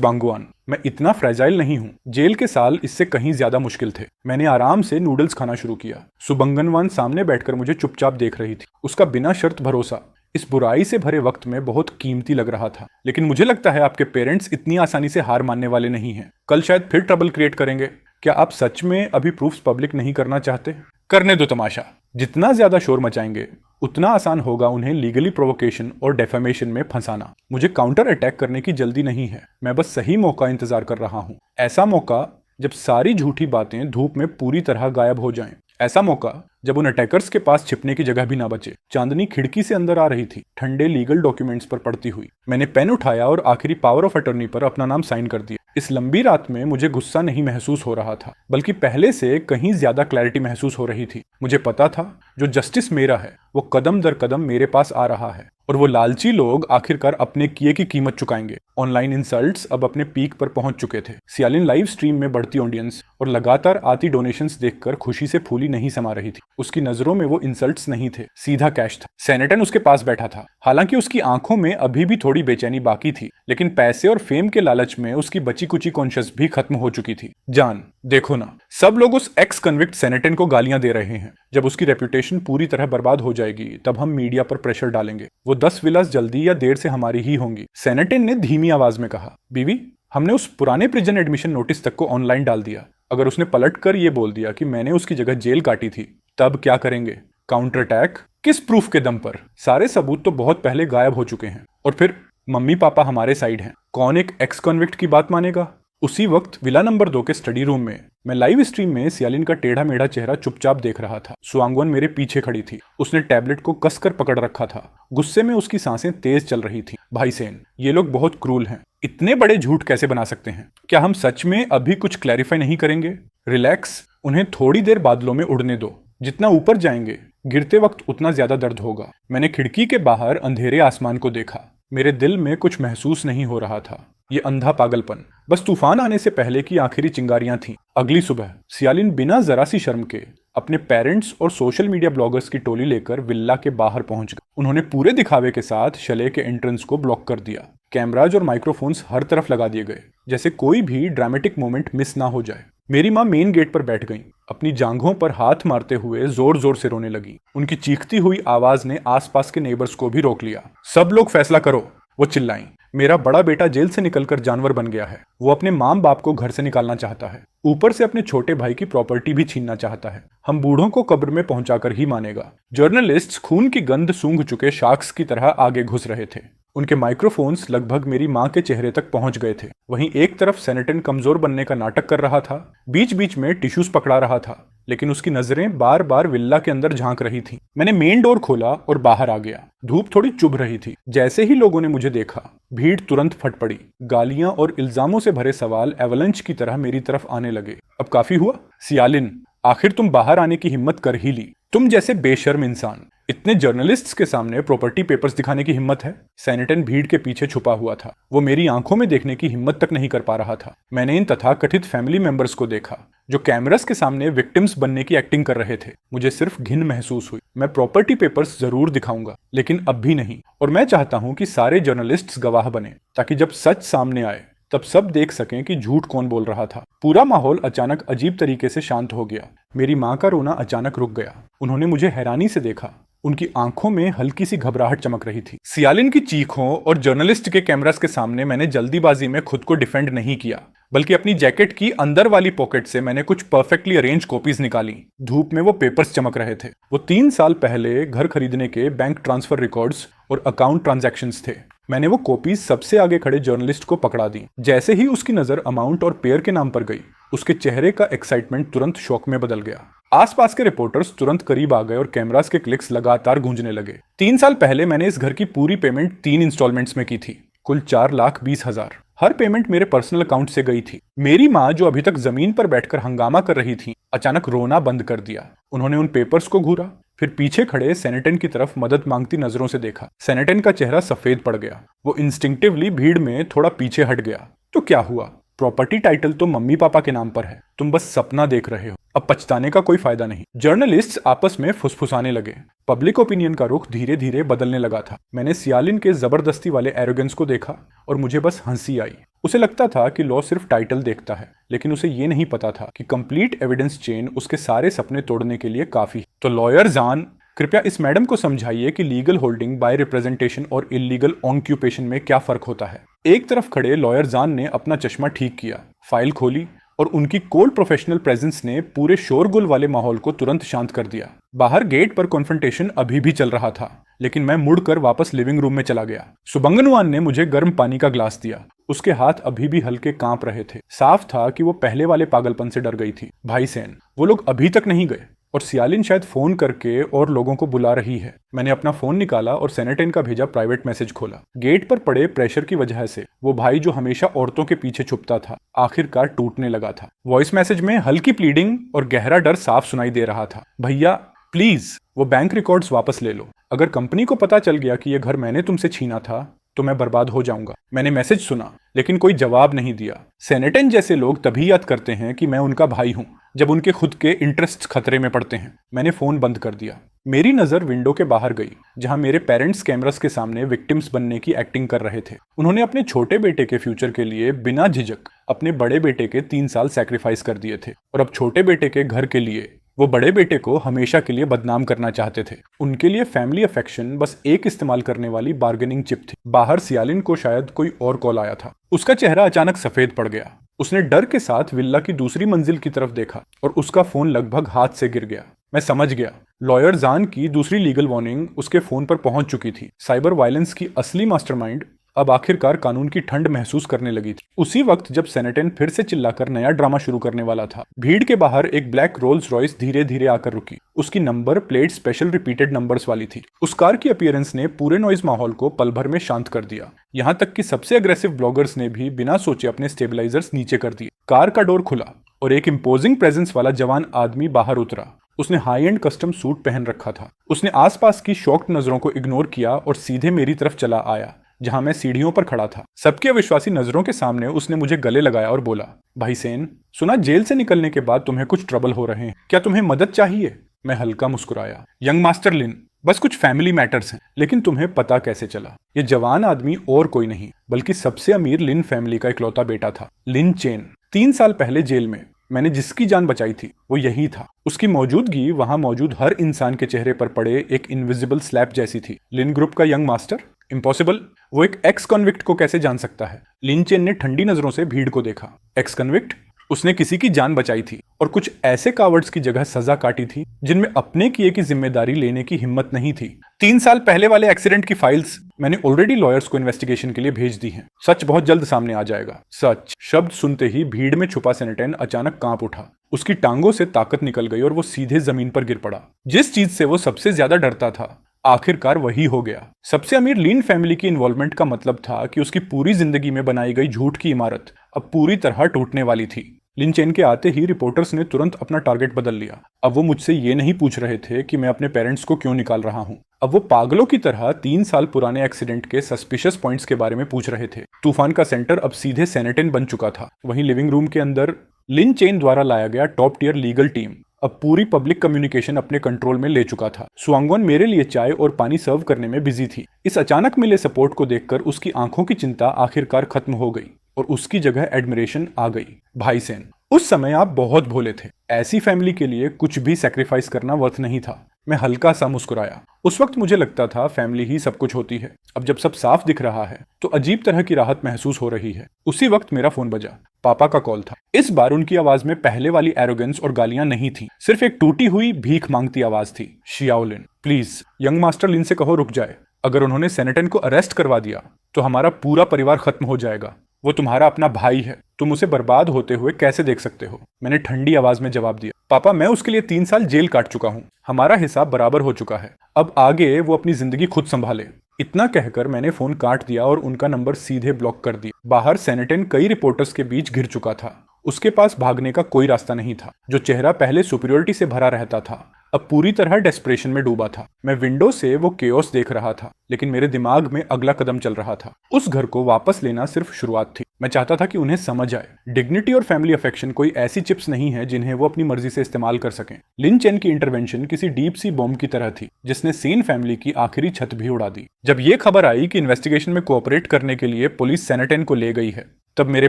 बांगुआन, मैं इतना फ्रेजाइल नहीं हूँ। जेल के साल इससे कहीं ज्यादा मुश्किल थे। मैंने आराम से नूडल्स खाना शुरू किया। सुबंगनवान सामने बैठकर मुझे चुपचाप देख रही थी। उसका बिना शर्त भरोसा इस बुराई से भरे वक्त में बहुत कीमती लग रहा था। लेकिन मुझे लगता है आपके पेरेंट्स इतनी आसानी से हार मानने वाले नहीं हैं। कल शायद फिर ट्रबल क्रिएट करेंगे। क्या आप सच में अभी प्रूफ्स पब्लिक नहीं करना चाहते? करने दो तमाशा। जितना ज्यादा शोर मचाएंगे उतना आसान होगा उन्हें लीगली प्रोवोकेशन और डेफेमेशन में फंसाना। मुझे काउंटर अटैक करने की जल्दी नहीं है। मैं बस सही मौका इंतजार कर रहा हूँ। ऐसा मौका जब सारी झूठी बातें धूप में पूरी तरह गायब हो जाएं। ऐसा मौका जब उन अटैकर्स के पास छिपने की जगह भी ना बचे। चांदनी खिड़की से अंदर आ रही थी, ठंडे लीगल डॉक्यूमेंट्स पर पढ़ती हुई। मैंने पेन उठाया और आखिरी पावर ऑफ अटॉर्नी पर अपना नाम साइन कर दिया। इस लंबी रात में मुझे गुस्सा नहीं महसूस हो रहा था, बल्कि पहले से कहीं ज्यादा क्लैरिटी महसूस हो रही थी। मुझे पता था जो जस्टिस मेरा है वो कदम दर कदम मेरे पास आ रहा है, और वो लालची लोग आखिरकार अपने किए की कीमत चुकाएंगे। ऑनलाइन इंसल्ट्स अब अपने पीक पर पहुंच चुके थे। सियालिन लाइव स्ट्रीम में बढ़ती ऑडियंस और लगातार आती डोनेशंस देखकर खुशी से फूली नहीं समा रही थी। उसकी नजरों में वो इंसल्ट्स नहीं थे, सीधा कैश था। सेनेटन उसके पास बैठा था। हालांकि उसकी आंखों में अभी भी थोड़ी बेचैनी बाकी थी, लेकिन पैसे और फेम के लालच में उसकी बची कुची कॉन्शियस भी खत्म हो चुकी थी। जान, देखो ना, सब लोग उस एक्स कन्विक्ट सेनेटन को गालियां दे रहे हैं। जब उसकी रेपुटेशन पूरी तरह बर्बाद हो जाएगी तब हम मीडिया पर प्रेशर डालेंगे। वो 10 विलास जल्दी या देर से हमारी ही होंगी। सेनेटन ने धीमी आवाज में कहा। बीवी, हमने उस पुराने प्रिजन एडमिशन नोटिस तक को ऑनलाइन डाल दिया। अगर उसने पलटकर ये बोल दिया कि मैंने उसकी जगह जेल काटी थी, तब क्या करेंगे? Counter attack? किस प्रूफ के दम पर? सारे सबूत तो बहुत पहले गायब हो चुके हैं। और फिर मम्मी पापा हमारे साइड हैं। कौन एक एक्स कन्विक्ट की बात मानेगा? उसी वक्त विला नंबर 2 के स्टडी रूम में मैं लाइव स्ट्रीम में सियालिन का टेढ़ा मेढ़ा चेहरा चुपचाप देख रहा था। सुआंगवन मेरे पीछे खड़ी थी। उसने टैबलेट को कसकर पकड़ रखा था। गुस्से में उसकी सांसें तेज चल रही थी। भाई सेन, ये लोग बहुत क्रूल हैं। इतने बड़े झूठ कैसे बना सकते हैं? क्या हम सच में अभी कुछ क्लैरिफाई नहीं करेंगे? रिलैक्स, उन्हें थोड़ी देर बादलों में उड़ने दो। जितना ऊपर जाएंगे गिरते वक्त उतना ज्यादा दर्द होगा। मैंने खिड़की के बाहर अंधेरे आसमान को देखा। मेरे दिल में कुछ महसूस नहीं हो रहा था। ये अंधा पागलपन, बस तूफान आने से पहले की आखिरी चिंगारियां थीं। अगली सुबह सियालिन बिना जरा सी शर्म के अपने पेरेंट्स और सोशल मीडिया ब्लॉगर्स की टोली लेकर विल्ला के बाहर पहुंच गए। उन्होंने पूरे दिखावे के साथ शले के एंट्रेंस को ब्लॉक कर दिया। कैमराज और माइक्रोफोन्स हर तरफ लगा दिए गए, जैसे कोई भी ड्रामेटिक मोमेंट मिस ना हो जाए। मेरी माँ मेन गेट पर बैठ गईं। अपनी जांघों पर हाथ मारते हुए जोर जोर से रोने लगी। उनकी चीखती हुई आवाज ने आसपास के नेबर्स को भी रोक लिया। सब लोग फैसला करो, वो चिल्लाईं। मेरा बड़ा बेटा जेल से निकलकर जानवर बन गया है। वो अपने माँ बाप को घर से निकालना चाहता है, ऊपर से अपने छोटे भाई की प्रॉपर्टी भी छीनना चाहता है। हम बूढ़ों को कब्र में पहुंचाकर ही मानेगा। जर्नलिस्ट्स खून की गंध सूंघ चुके शार्क्स की तरह आगे घुस रहे थे। उनके माइक्रोफोन्स लगभग मेरी माँ के चेहरे तक पहुंच गए थे। वहीं एक तरफ सेनेटन कमजोर बनने का नाटक कर रहा था, बीच बीच में टिश्यूज पकड़ा रहा था, लेकिन उसकी नजरें बार बार विल्ला के अंदर झांक रही थीं। मैंने मेन डोर खोला और बाहर आ गया। धूप थोड़ी चुभ रही थी। जैसे ही लोगों ने मुझे देखा, भीड़ तुरंत फट पड़ी। गालियां और इल्जामों से भरे सवाल एवलंच की तरह मेरी तरफ आने लगे। अब काफी हुआ सियालिन, आखिर तुम बाहर आने की हिम्मत कर ही ली। तुम जैसे बेशर्म इंसान, इतने जर्नलिस्ट्स के सामने प्रॉपर्टी पेपर्स दिखाने की हिम्मत है? सेनेटन भीड़ के पीछे छुपा हुआ था। वो मेरी आंखों में देखने की हिम्मत तक नहीं कर पा रहा था। मैंने इन तथाकथित फैमिली मेंबर्स को देखा जो कैमरास के सामने विक्टिम्स बनने की एक्टिंग कर रहे थे। मुझे सिर्फ घिन महसूस हुई। मैं प्रॉपर्टी पेपर्स जरूर दिखाऊंगा, लेकिन अब भी नहीं। और मैं चाहता हूं कि सारे जर्नलिस्ट्स गवाह बने, ताकि जब सच सामने आए तब सब देख सकें कि झूठ कौन बोल रहा था। पूरा माहौल अचानक अजीब तरीके से शांत हो गया। मेरी माँ का रोना अचानक रुक गया। उन्होंने मुझे हैरानी से देखा। उनकी आंखों में हल्की सी घबराहट चमक रही थी। सियालिन की चीखों और जर्नलिस्ट के कैमरास के सामने मैंने जल्दीबाजी में खुद को डिफेंड नहीं किया, बल्कि अपनी जैकेट की अंदर वाली पॉकेट से मैंने कुछ परफेक्टली अरेंज कॉपीज निकाली। धूप में वो पेपर्स चमक रहे थे। वो 3 साल पहले घर खरीदने के बैंक ट्रांसफर रिकॉर्ड्स और अकाउंट ट्रांजैक्शंस थे। मैंने वो कॉपीज सबसे आगे खड़े जर्नलिस्ट को पकड़ा दी। जैसे ही उसकी नजर अमाउंट और पेयर के नाम पर गई, उसके चेहरे का एक्साइटमेंट तुरंत शौक में बदल गया। आसपास के रिपोर्टर्स तुरंत करीब आ गए और कैमरास के क्लिक्स लगातार गूंजने लगे। 3 साल पहले मैंने इस घर की पूरी पेमेंट 3 इंस्टॉलमेंट्स में की थी, कुल 4,20,000। हर पेमेंट मेरे पर्सनल अकाउंट से गई थी। मेरी माँ जो अभी तक जमीन पर बैठकर हंगामा कर रही थी, अचानक रोना बंद कर दिया। उन्होंने उन पेपर्स को घूरा, फिर पीछे खड़े सेनेटन की तरफ मदद मांगती नजरों से देखा। सेनेटन का चेहरा सफेद पड़ गया। वो इंस्टिंक्टिवली भीड़ में थोड़ा पीछे हट गया। तो क्या हुआ? प्रॉपर्टी टाइटल तो मम्मी पापा के नाम पर है, तुम बस सपना देख रहे हो, अब पछताने का कोई फायदा नहीं। जर्नलिस्ट्स आपस में फुसफुसाने लगे। पब्लिक ओपिनियन का रुख धीरे धीरे बदलने लगा था। मैंने सियालिन के जबरदस्ती वाले एरोगेंस को देखा और मुझे बस हंसी आई। उसे लगता था कि लॉ सिर्फ टाइटल देखता है, लेकिन उसे ये नहीं पता था कि कंप्लीट एविडेंस चेन उसके सारे सपने तोड़ने के लिए काफी। तो लॉयर जान, कृपया इस मैडम को समझाइए कि लीगल होल्डिंग बाय रिप्रेजेंटेशन और इलीगल ऑक्यूपेशन में क्या फर्क होता है। एक तरफ खड़े लॉयर जान ने अपना चश्मा ठीक किया, फाइल खोली और उनकी कोल्ड प्रोफेशनल प्रेजेंस ने पूरे शोरगुल वाले माहौल को तुरंत शांत कर दिया। बाहर गेट पर कॉन्फ्रंटेशन अभी भी चल रहा था, लेकिन मैं मुड़कर वापस लिविंग रूम में चला गया। सुबंगनुआन ने मुझे गर्म पानी का ग्लास दिया। उसके हाथ अभी भी हल्के कांप रहे थे। साफ था कि वो पहले वाले पागलपन से डर गई थी। भाई सेन, वो लोग अभी तक नहीं गए और सियालिन शायद फोन करके और लोगों को बुला रही है। मैंने अपना फोन निकाला और सेनेटन का भेजा प्राइवेट मैसेज खोला। गेट पर पड़े प्रेशर की वजह से वो भाई जो हमेशा औरतों के पीछे छुपता था, आखिरकार टूटने लगा था। वॉइस मैसेज में हल्की प्लीडिंग और गहरा डर साफ सुनाई दे रहा था। भैया प्लीज, वो बैंक रिकॉर्ड्स वापस ले लो। अगर कंपनी को पता चल गया कि ये घर मैंने तुमसे छीना था तो मैं बर्बाद हो जाऊंगा। मैंने मैसेज सुना, लेकिन कोई जवाब नहीं दिया। सेनेटन जैसे लोग तभी याद करते हैं कि मैं उनका भाई हूं जब उनके खुद के इंटरेस्ट खतरे में पड़ते हैं। मैंने फोन बंद कर दिया। मेरी नजर विंडो के बाहर गई, जहां मेरे पेरेंट्स कैमरास के सामने विक्टिम्स बनने की एक्टिंग कर रहे थे। उन्होंने अपने छोटे बेटे के फ्यूचर के लिए बिना झिझक अपने बड़े बेटे के 3 साल सैक्रिफाइस कर दिए थे, और अब छोटे बेटे के घर के लिए वो बड़े बेटे को हमेशा के लिए बदनाम करना चाहते थे। उनके लिए फैमिली अफेक्शन बस एक इस्तेमाल करने वाली बार्गेनिंग चिप थी। बाहर सियालिन को शायद कोई और कॉल आया था। उसका चेहरा अचानक सफेद पड़ गया। उसने डर के साथ विल्ला की दूसरी मंजिल की तरफ देखा और उसका फोन लगभग हाथ से गिर गया। मैं समझ गया, लॉयर जान की दूसरी लीगल वार्निंग उसके फोन पर पहुंच चुकी थी। साइबर वायलेंस की असली मास्टरमाइंड अब आखिरकार कानून की ठंड महसूस करने लगी थी। उसी वक्त जब सेनेटन फिर से चिल्लाकर नया ड्रामा शुरू करने वाला था, भीड़ के बाहर एक ब्लैक रोल्स रॉयस धीरे धीरे आकर रुकी। उसकी number plate special repeated numbers वाली थी। उस कार की अपीयरेंस ने पूरे नॉइज माहौल को पल भर में शांत कर दिया। यहाँ तक कि सबसे अग्रेसिव ब्लॉगर्स ने भी बिना सोचे अपने स्टेबलाइजर्स नीचे कर दिए। कार का डोर खुला और एक इम्पोजिंग प्रेजेंस वाला जवान आदमी बाहर उतरा। उसने हाई एंड कस्टम सूट पहन रखा था। उसने आसपास की शॉक्ड नजरों को इग्नोर किया और सीधे मेरी तरफ चला आया, जहां मैं सीढ़ियों पर खड़ा था। सबकी अविश्वासी नजरों के सामने उसने मुझे गले लगाया और बोला, भाई सेन, सुना जेल से निकलने के बाद तुम्हें कुछ ट्रबल हो रहे हैं, क्या तुम्हें मदद चाहिए? मैं हल्का मुस्कुराया। यंग मास्टर लिन, बस कुछ फैमिली मैटर्स हैं। लेकिन तुम्हें पता कैसे चला? ये जवान आदमी और कोई नहीं बल्कि सबसे अमीर लिन फैमिली का इकलौता बेटा था, लिन चेन। 3 साल पहले जेल में मैंने जिसकी जान बचाई थी वो यही था। उसकी मौजूदगी वहां मौजूद हर इंसान के चेहरे पर पड़े एक इनविजिबल स्लैप जैसी थी। लिन ग्रुप का यंग मास्टर? इम्पॉसिबल। वो एक एक्स कन्विक्ट को कैसे जान सकता है? लिन चेन ने ठंडी नजरों से भीड़ को देखा। X convict? उसने किसी की जान बचाई थी और कुछ ऐसे कावर्ड्स की जगह सजा काटी थी जिनमें अपने किए की जिम्मेदारी लेने की हिम्मत नहीं थी। 3 साल पहले वाले एक्सीडेंट की फाइल्स मैंने ऑलरेडी लॉयर्स को इन्वेस्टिगेशन के लिए भेज दी हैं। सच बहुत जल्द सामने आ जाएगा। सच शब्द सुनते ही भीड़ में छुपा सेनेटन अचानक कांप उठा। उसकी टांगों से ताकत निकल गई और वो सीधे जमीन पर गिर पड़ा। जिस चीज से वो सबसे ज्यादा डरता था आखिरकार वही हो गया। सबसे अमीर लीन फैमिली की इन्वॉल्वमेंट का मतलब था कि उसकी पूरी जिंदगी में बनाई गई झूठ की इमारत अब पूरी तरह टूटने वाली थी। लिन चेन के आते ही रिपोर्टर्स ने तुरंत अपना टारगेट बदल लिया। अब वो मुझसे ये नहीं पूछ रहे थे कि मैं अपने पेरेंट्स को क्यों निकाल रहा हूँ। अब वो पागलों की तरह 3 साल पुराने एक्सीडेंट के सस्पिशियस पॉइंट्स के बारे में पूछ रहे थे। तूफान का सेंटर अब सीधे सेनेटन बन चुका था। वहीं लिविंग रूम के अंदर लिन चेन द्वारा लाया गया टॉप टियर लीगल टीम अब पूरी पब्लिक कम्युनिकेशन अपने कंट्रोल में ले चुका था। सुआंगवन मेरे लिए चाय और पानी सर्व करने में बिजी थी। इस अचानक मिले सपोर्ट को देखकर उसकी आंखों की चिंता आखिरकार खत्म हो गई और उसकी जगह एडमिरेशन आ गई। भाई सेन, उस समय आप बहुत भोले थे। ऐसी फैमिली के लिए कुछ भी सैक्रिफाइस करना वर्थ नहीं था। मैं हल्का सा मुस्कुराया। उस वक्त मुझे लगता था फैमिली ही सब कुछ होती है। अब जब सब साफ दिख रहा है तो अजीब तरह की राहत महसूस हो रही है। उसी वक्त मेरा फोन बजा। पापा का कॉल था। इस बार उनकी आवाज में पहले वाली एरोगेंस और गालियां नहीं थी, सिर्फ एक टूटी हुई भीख मांगती आवाज थी। शियाओलिन, प्लीज यंग मास्टर लिन से कहो रुक जाए। अगर उन्होंने सेनेटन को अरेस्ट करवा दिया तो हमारा पूरा परिवार खत्म हो जाएगा। वो तुम्हारा अपना भाई है, तुम उसे बर्बाद होते हुए कैसे देख सकते हो? मैंने ठंडी आवाज में जवाब दिया। पापा, मैं उसके लिए 3 साल जेल काट चुका हूँ। हमारा हिसाब बराबर हो चुका है। अब आगे वो अपनी जिंदगी खुद संभाले। इतना कहकर मैंने फोन काट दिया और उनका नंबर सीधे ब्लॉक कर दिया। बाहर सेनेटन कई रिपोर्टर्स के बीच घिर चुका था। उसके पास भागने का कोई रास्ता नहीं था। जो चेहरा पहले सुपीरियरिटी से भरा रहता था अब पूरी तरह डेस्परेशन में डूबा था। मैं विंडो से वो केओस देख रहा था, लेकिन मेरे दिमाग में अगला कदम चल रहा था। उस घर को वापस लेना सिर्फ शुरुआत थी। मैं चाहता था कि उन्हें समझ आए, डिग्निटी और फैमिली अफेक्शन कोई ऐसी चिप्स नहीं है जिन्हें वो अपनी मर्जी से इस्तेमाल कर सकें। लिन चेन की इंटरवेंशन किसी डीप सी बॉम्ब की तरह थी, जिसने सेन फैमिली की आखिरी छत भी उड़ा दी। जब ये खबर आई कि इन्वेस्टिगेशन में कोऑपरेट करने के लिए पुलिस सेनेटन को ले गई है, तब मेरे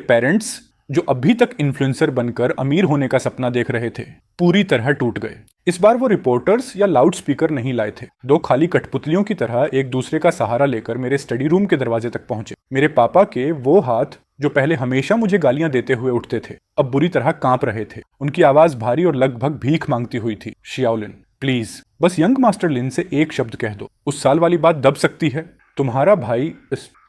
पेरेंट्स, जो अभी तक इन्फ्लुएंसर बनकर अमीर होने का सपना देख रहे थे, पूरी तरह टूट गए। इस बार वो रिपोर्टर्स या लाउड स्पीकर नहीं लाए थे। दो खाली कठपुतलियों की तरह एक दूसरे का सहारा लेकर मेरे स्टडी रूम के दरवाजे तक पहुंचे। मेरे पापा के वो हाथ जो पहले हमेशा मुझे गालियां देते हुए उठते थे, अब बुरी तरह कांप रहे थे। उनकी आवाज भारी और लगभग भीख मांगती हुई थी। शियाओलिन, प्लीज बस यंग मास्टर लिन से एक शब्द कह दो। उस साल वाली बात दब सकती है। तुम्हारा भाई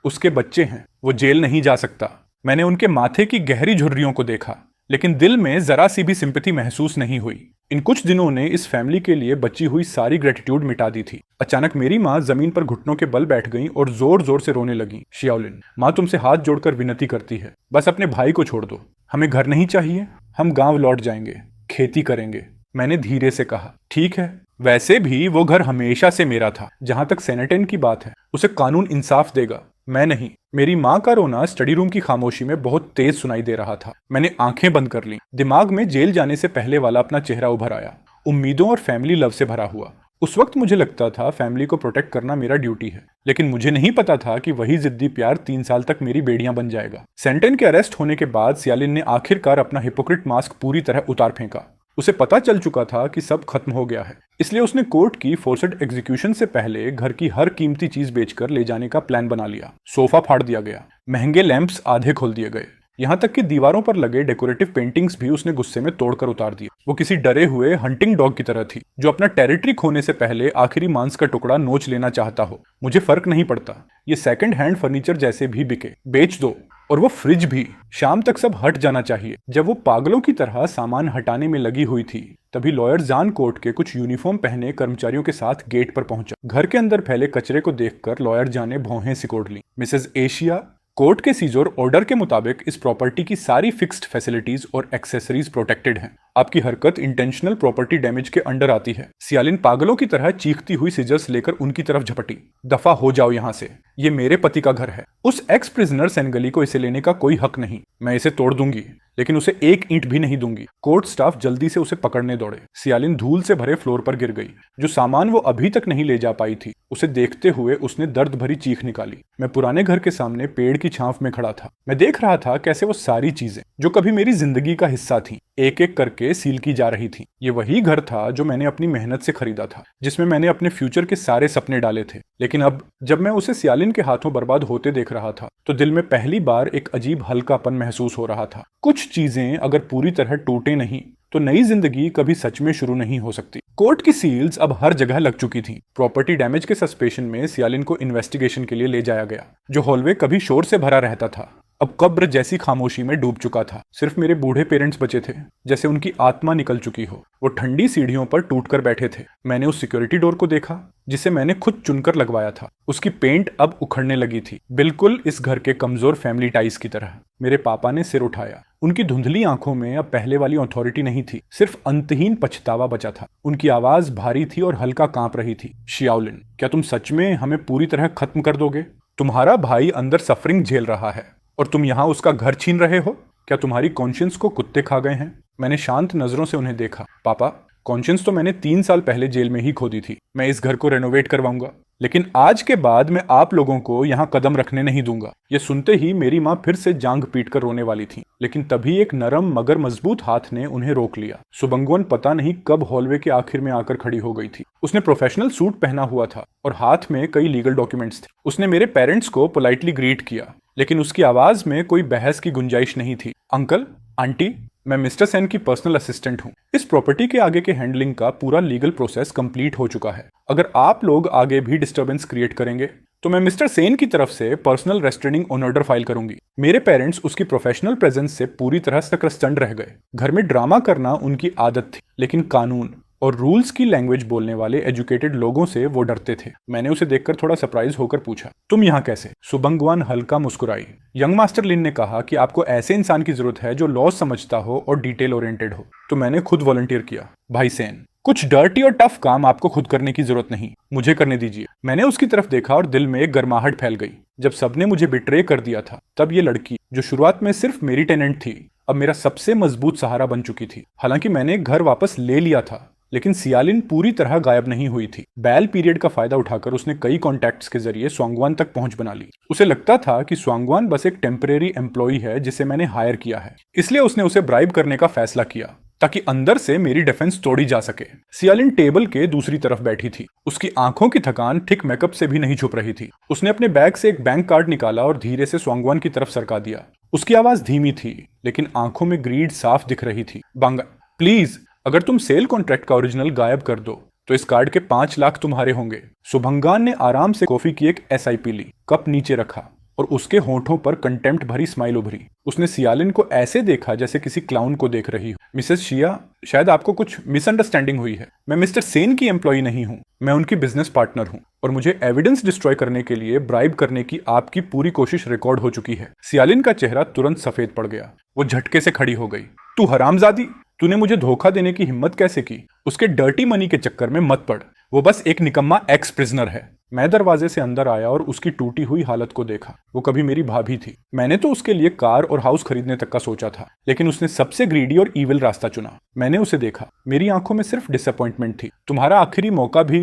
उसके बच्चे हैं, वो जेल नहीं जा सकता। मैंने उनके माथे की गहरी झुर्रियों को देखा, लेकिन दिल में जरा सी भी सिंपैथी महसूस नहीं हुई। इन कुछ दिनों ने इस फैमिली के लिए बची हुई सारी ग्रेटिट्यूड मिटा दी थी। अचानक मेरी माँ जमीन पर घुटनों के बल बैठ गईं और जोर जोर से रोने लगी। शियाओलिन, माँ तुमसे हाथ जोड़कर विनती करती है, बस अपने भाई को छोड़ दो। हमें घर नहीं चाहिए, हम गांव लौट जाएंगे, खेती करेंगे। मैंने धीरे से कहा, ठीक है, वैसे भी वो घर हमेशा से मेरा था। जहां तक सेनेटन की बात है, उसे कानून इंसाफ देगा, मैं नहीं। मेरी माँ का रोना स्टडी रूम की खामोशी में बहुत तेज सुनाई दे रहा था। मैंने आंखें बंद कर लीं। दिमाग में जेल जाने से पहले वाला अपना चेहरा उभर आया, उम्मीदों और फैमिली लव से भरा हुआ। उस वक्त मुझे लगता था फैमिली को प्रोटेक्ट करना मेरा ड्यूटी है, लेकिन मुझे नहीं पता था कि वही जिद्दी प्यार 3 साल तक मेरी बेड़ियां बन जाएगा। सेंटन के अरेस्ट होने के बाद सियालिन ने आखिरकार अपना हिपोक्रेट मास्क पूरी तरह उतार फेंका। उसे पता चल चुका था कि सब खत्म हो गया है, इसलिए उसने कोर्ट की फोर्स्ड एग्जीक्यूशन से पहले घर की हर कीमती चीज बेचकर ले जाने का प्लान बना लिया। सोफा फाड़ दिया गया, महंगे लैंप्स आधे खोल दिए गए, यहाँ तक कि दीवारों पर लगे डेकोरेटिव पेंटिंग्स भी उसने गुस्से में तोड़कर उतार दिए। वो किसी डरे हुए हंटिंग डॉग की तरह थी, जो अपना टेरिटरी खोने से पहले आखिरी मांस का टुकड़ा नोच लेना चाहता हो। मुझे फर्क नहीं पड़ता, ये सेकंड हैंड फर्नीचर जैसे भी बिके, बेच दो। और वो फ्रिज भी, शाम तक सब हट जाना चाहिए। जब वो पागलों की तरह सामान हटाने में लगी हुई थी, तभी लॉयर जान कोर्ट के कुछ यूनिफॉर्म पहने कर्मचारियों के साथ गेट पर पहुंचा। घर के अंदर फैले कचरे को देखकर लॉयर जान ने भौहें सिकोड़ ली। मिसेस एशिया, कोर्ट के सीजोर ऑर्डर के मुताबिक इस प्रॉपर्टी की सारी फिक्स्ड फैसिलिटीज और एक्सेसरीज प्रोटेक्टेड हैं। आपकी हरकत इंटेंशनल प्रॉपर्टी डैमेज के अंडर आती है। सियालिन पागलों की तरह चीखती हुई सीजर्स लेकर उनकी तरफ झपटी। दफा हो जाओ यहाँ से, ये मेरे पति का घर है। उस एक्स प्रिजनर सेनगली को इसे लेने का कोई हक नहीं। मैं इसे तोड़ दूंगी, लेकिन उसे एक ईंट भी नहीं दूंगी। कोर्ट स्टाफ जल्दी से उसे पकड़ने दौड़े। सियालिन धूल से भरे फ्लोर पर गिर गई। जो सामान वो अभी तक नहीं ले जा पाई थी, उसे देखते हुए उसने दर्द भरी चीख निकाली। मैं पुराने घर के सामने पेड़ की छांव में खड़ा था। मैं देख रहा था कैसे वो सारी चीजें जो कभी मेरी जिंदगी का हिस्सा थी, एक एक करके सील की जा रही थी। ये वही घर था जो मैंने अपनी मेहनत से खरीदा था, जिसमें मैंने अपने फ्यूचर के सारे सपने डाले थे। लेकिन अब जब मैं उसे सियालिन के हाथों बर्बाद होते देख रहा था, तो दिल में पहली बार एक अजीब हल्कापन महसूस हो रहा था। कुछ चीजें अगर पूरी तरह टूटे नहीं, तो नई जिंदगी कभी सच में शुरू नहीं हो सकती। कोर्ट की सील्स अब हर जगह लग चुकी थी। प्रॉपर्टी डैमेज के सस्पेशन में सियालिन को इन्वेस्टिगेशन के लिए ले जाया गया। जो हॉलवे कभी शोर से भरा रहता था, अब कब्र जैसी खामोशी में डूब चुका था। सिर्फ मेरे बूढ़े पेरेंट्स बचे थे, जैसे उनकी आत्मा निकल चुकी हो। वो ठंडी सीढ़ियों पर टूटकर बैठे थे। मैंने उस सिक्योरिटी डोर को देखा, जिसे मैंने खुद चुनकर लगवाया था। उसकी पेंट अब उखड़ने लगी थी, बिल्कुल इस घर के कमजोर फैमिली टाइज की तरह। मेरे पापा ने सिर उठाया। उनकी धुंधली आंखों में अब पहले वाली अथॉरिटी नहीं थी, सिर्फ अंतहीन पछतावा बचा था। उनकी आवाज भारी थी और हल्का कांप रही थी। शियाओलिन, क्या तुम सच में हमें पूरी तरह खत्म कर दोगे? तुम्हारा भाई अंदर सफरिंग झेल रहा है और तुम यहाँ उसका घर छीन रहे हो? क्या तुम्हारी कॉन्शियंस को कुत्ते खा गए हैं? मैंने शांत नजरों से उन्हें देखा। पापा, कॉन्शियंस तो मैंने 3 साल पहले जेल में ही खो दी थी। मैं इस घर को रेनोवेट करवाऊंगा, लेकिन आज के बाद मैं आप लोगों को यहाँ कदम रखने नहीं दूंगा। ये सुनते ही मेरी माँ फिर से जांग पीट कर रोने वाली थी, लेकिन तभी एक नरम मगर मजबूत हाथ ने उन्हें रोक लिया। सुबंगवन पता नहीं कब हॉलवे के आखिर में आकर खड़ी हो गई थी। उसने प्रोफेशनल सूट पहना हुआ था और हाथ में कई लीगल डॉक्यूमेंट्स थे। उसने मेरे पेरेंट्स को पोलाइटली ग्रीट किया, लेकिन उसकी आवाज में कोई बहस की गुंजाइश नहीं थी। अंकल, आंटी, मैं मिस्टर सेन की पर्सनल असिस्टेंट हूँ। इस प्रॉपर्टी के आगे के हैंडलिंग का पूरा लीगल प्रोसेस कंप्लीट हो चुका है। अगर आप लोग आगे भी डिस्टर्बेंस क्रिएट करेंगे, तो मैं मिस्टर सेन की तरफ से पर्सनल रेस्ट्रेनिंग ऑर्डर फाइल करूंगी। मेरे पेरेंट्स उसकी प्रोफेशनल प्रेजेंस से पूरी तरह सकरस्तंड रह गए। घर में ड्रामा करना उनकी आदत थी, लेकिन कानून, और रूल्स की लैंग्वेज बोलने वाले एजुकेटेड लोगों से वो डरते थे। मैंने उसे देखकर थोड़ा सरप्राइज होकर पूछा, तुम यहाँ कैसे? सुबंगवान हल्का मुस्कुराई। यंग मास्टर लिन ने कहा कि आपको ऐसे इंसान की जरूरत है जो लॉ समझता हो और डिटेल ओरिएंटेड हो। तो मैंने खुद वॉलंटियर किया। भाई सेन, कुछ डर्टी और टफ काम आपको खुद करने की जरूरत नहीं, मुझे करने दीजिए। मैंने उसकी तरफ देखा और दिल में एक गर्माहट फैल गई। जब सबने मुझे बिट्रे कर दिया था, तब ये लड़की जो शुरुआत में सिर्फ मेरी टेनेंट थी, अब मेरा सबसे मजबूत सहारा बन चुकी थी। हालांकि मैंने घर वापस ले लिया था, लेकिन सियालिन पूरी तरह गायब नहीं हुई थी। बैल पीरियड का फायदा उठाकर उसने कई कॉन्टैक्ट्स के जरिए स्वांगवान तक पहुंच बना ली। उसे लगता था कि स्वांगवान बस एक टेम्परेरी एम्प्लॉई है जिसे मैंने हायर किया है, इसलिए उसने उसे ब्राइब करने का फैसला किया ताकि अंदर से मेरी डिफेंस तोड़ी जा सके। सियालिन टेबल के दूसरी तरफ बैठी थी। उसकी आंखों की थकान ठीक मेकअप से भी नहीं छुप रही थी। उसने अपने बैग से एक बैंक कार्ड निकाला और धीरे से स्वांगवान की तरफ सरका दिया। उसकी आवाज धीमी थी, लेकिन आंखों में ग्रीड साफ दिख रही थी। बांगा, प्लीज, अगर तुम सेल कॉन्ट्रैक्ट का ओरिजिनल गायब कर दो तो इस कार्ड के 5 लाख तुम्हारे होंगे। सुभंगान ने आराम से कॉफी की एक SIP ली, कप नीचे रखा और उसके होठों पर कंटेम्प्ट भरी स्माइल उभरी। उसने सियालिन को ऐसे देखा जैसे किसी क्लाउन को देख रही हो। मिसेस शिया, शायद आपको कुछ मिसअंडरस्टैंडिंग हुई है। मैं मिस्टर सेन की एम्प्लॉई नहीं हूँ, मैं उनकी बिजनेस पार्टनर हूँ और मुझे एविडेंस डिस्ट्रॉय करने के लिए ब्राइब करने की आपकी पूरी कोशिश रिकॉर्ड हो चुकी है। सियालिन का चेहरा तुरंत सफेद पड़ गया। वो झटके से खड़ी हो गई। तू हरामजादी, तूने मुझे धोखा देने की हिम्मत कैसे की? उसके डर्टी मनी के चक्कर में मत पड़। वो बस एक निकम्मा एक्स प्रिजनर है। मैं दरवाजे से अंदर आया और उसकी टूटी हुई हालत को देखा। वो कभी मेरी भाभी थी। मैंने तो उसके लिए कार और हाउस खरीदने तक का सोचा था, लेकिन उसने सबसे ग्रीडी और ईविल रास्ता चुना। मैंने उसे देखा। मेरी आंखों में सिर्फ डिसअपॉइंटमेंट थी। तुम्हारा आखिरी मौका भी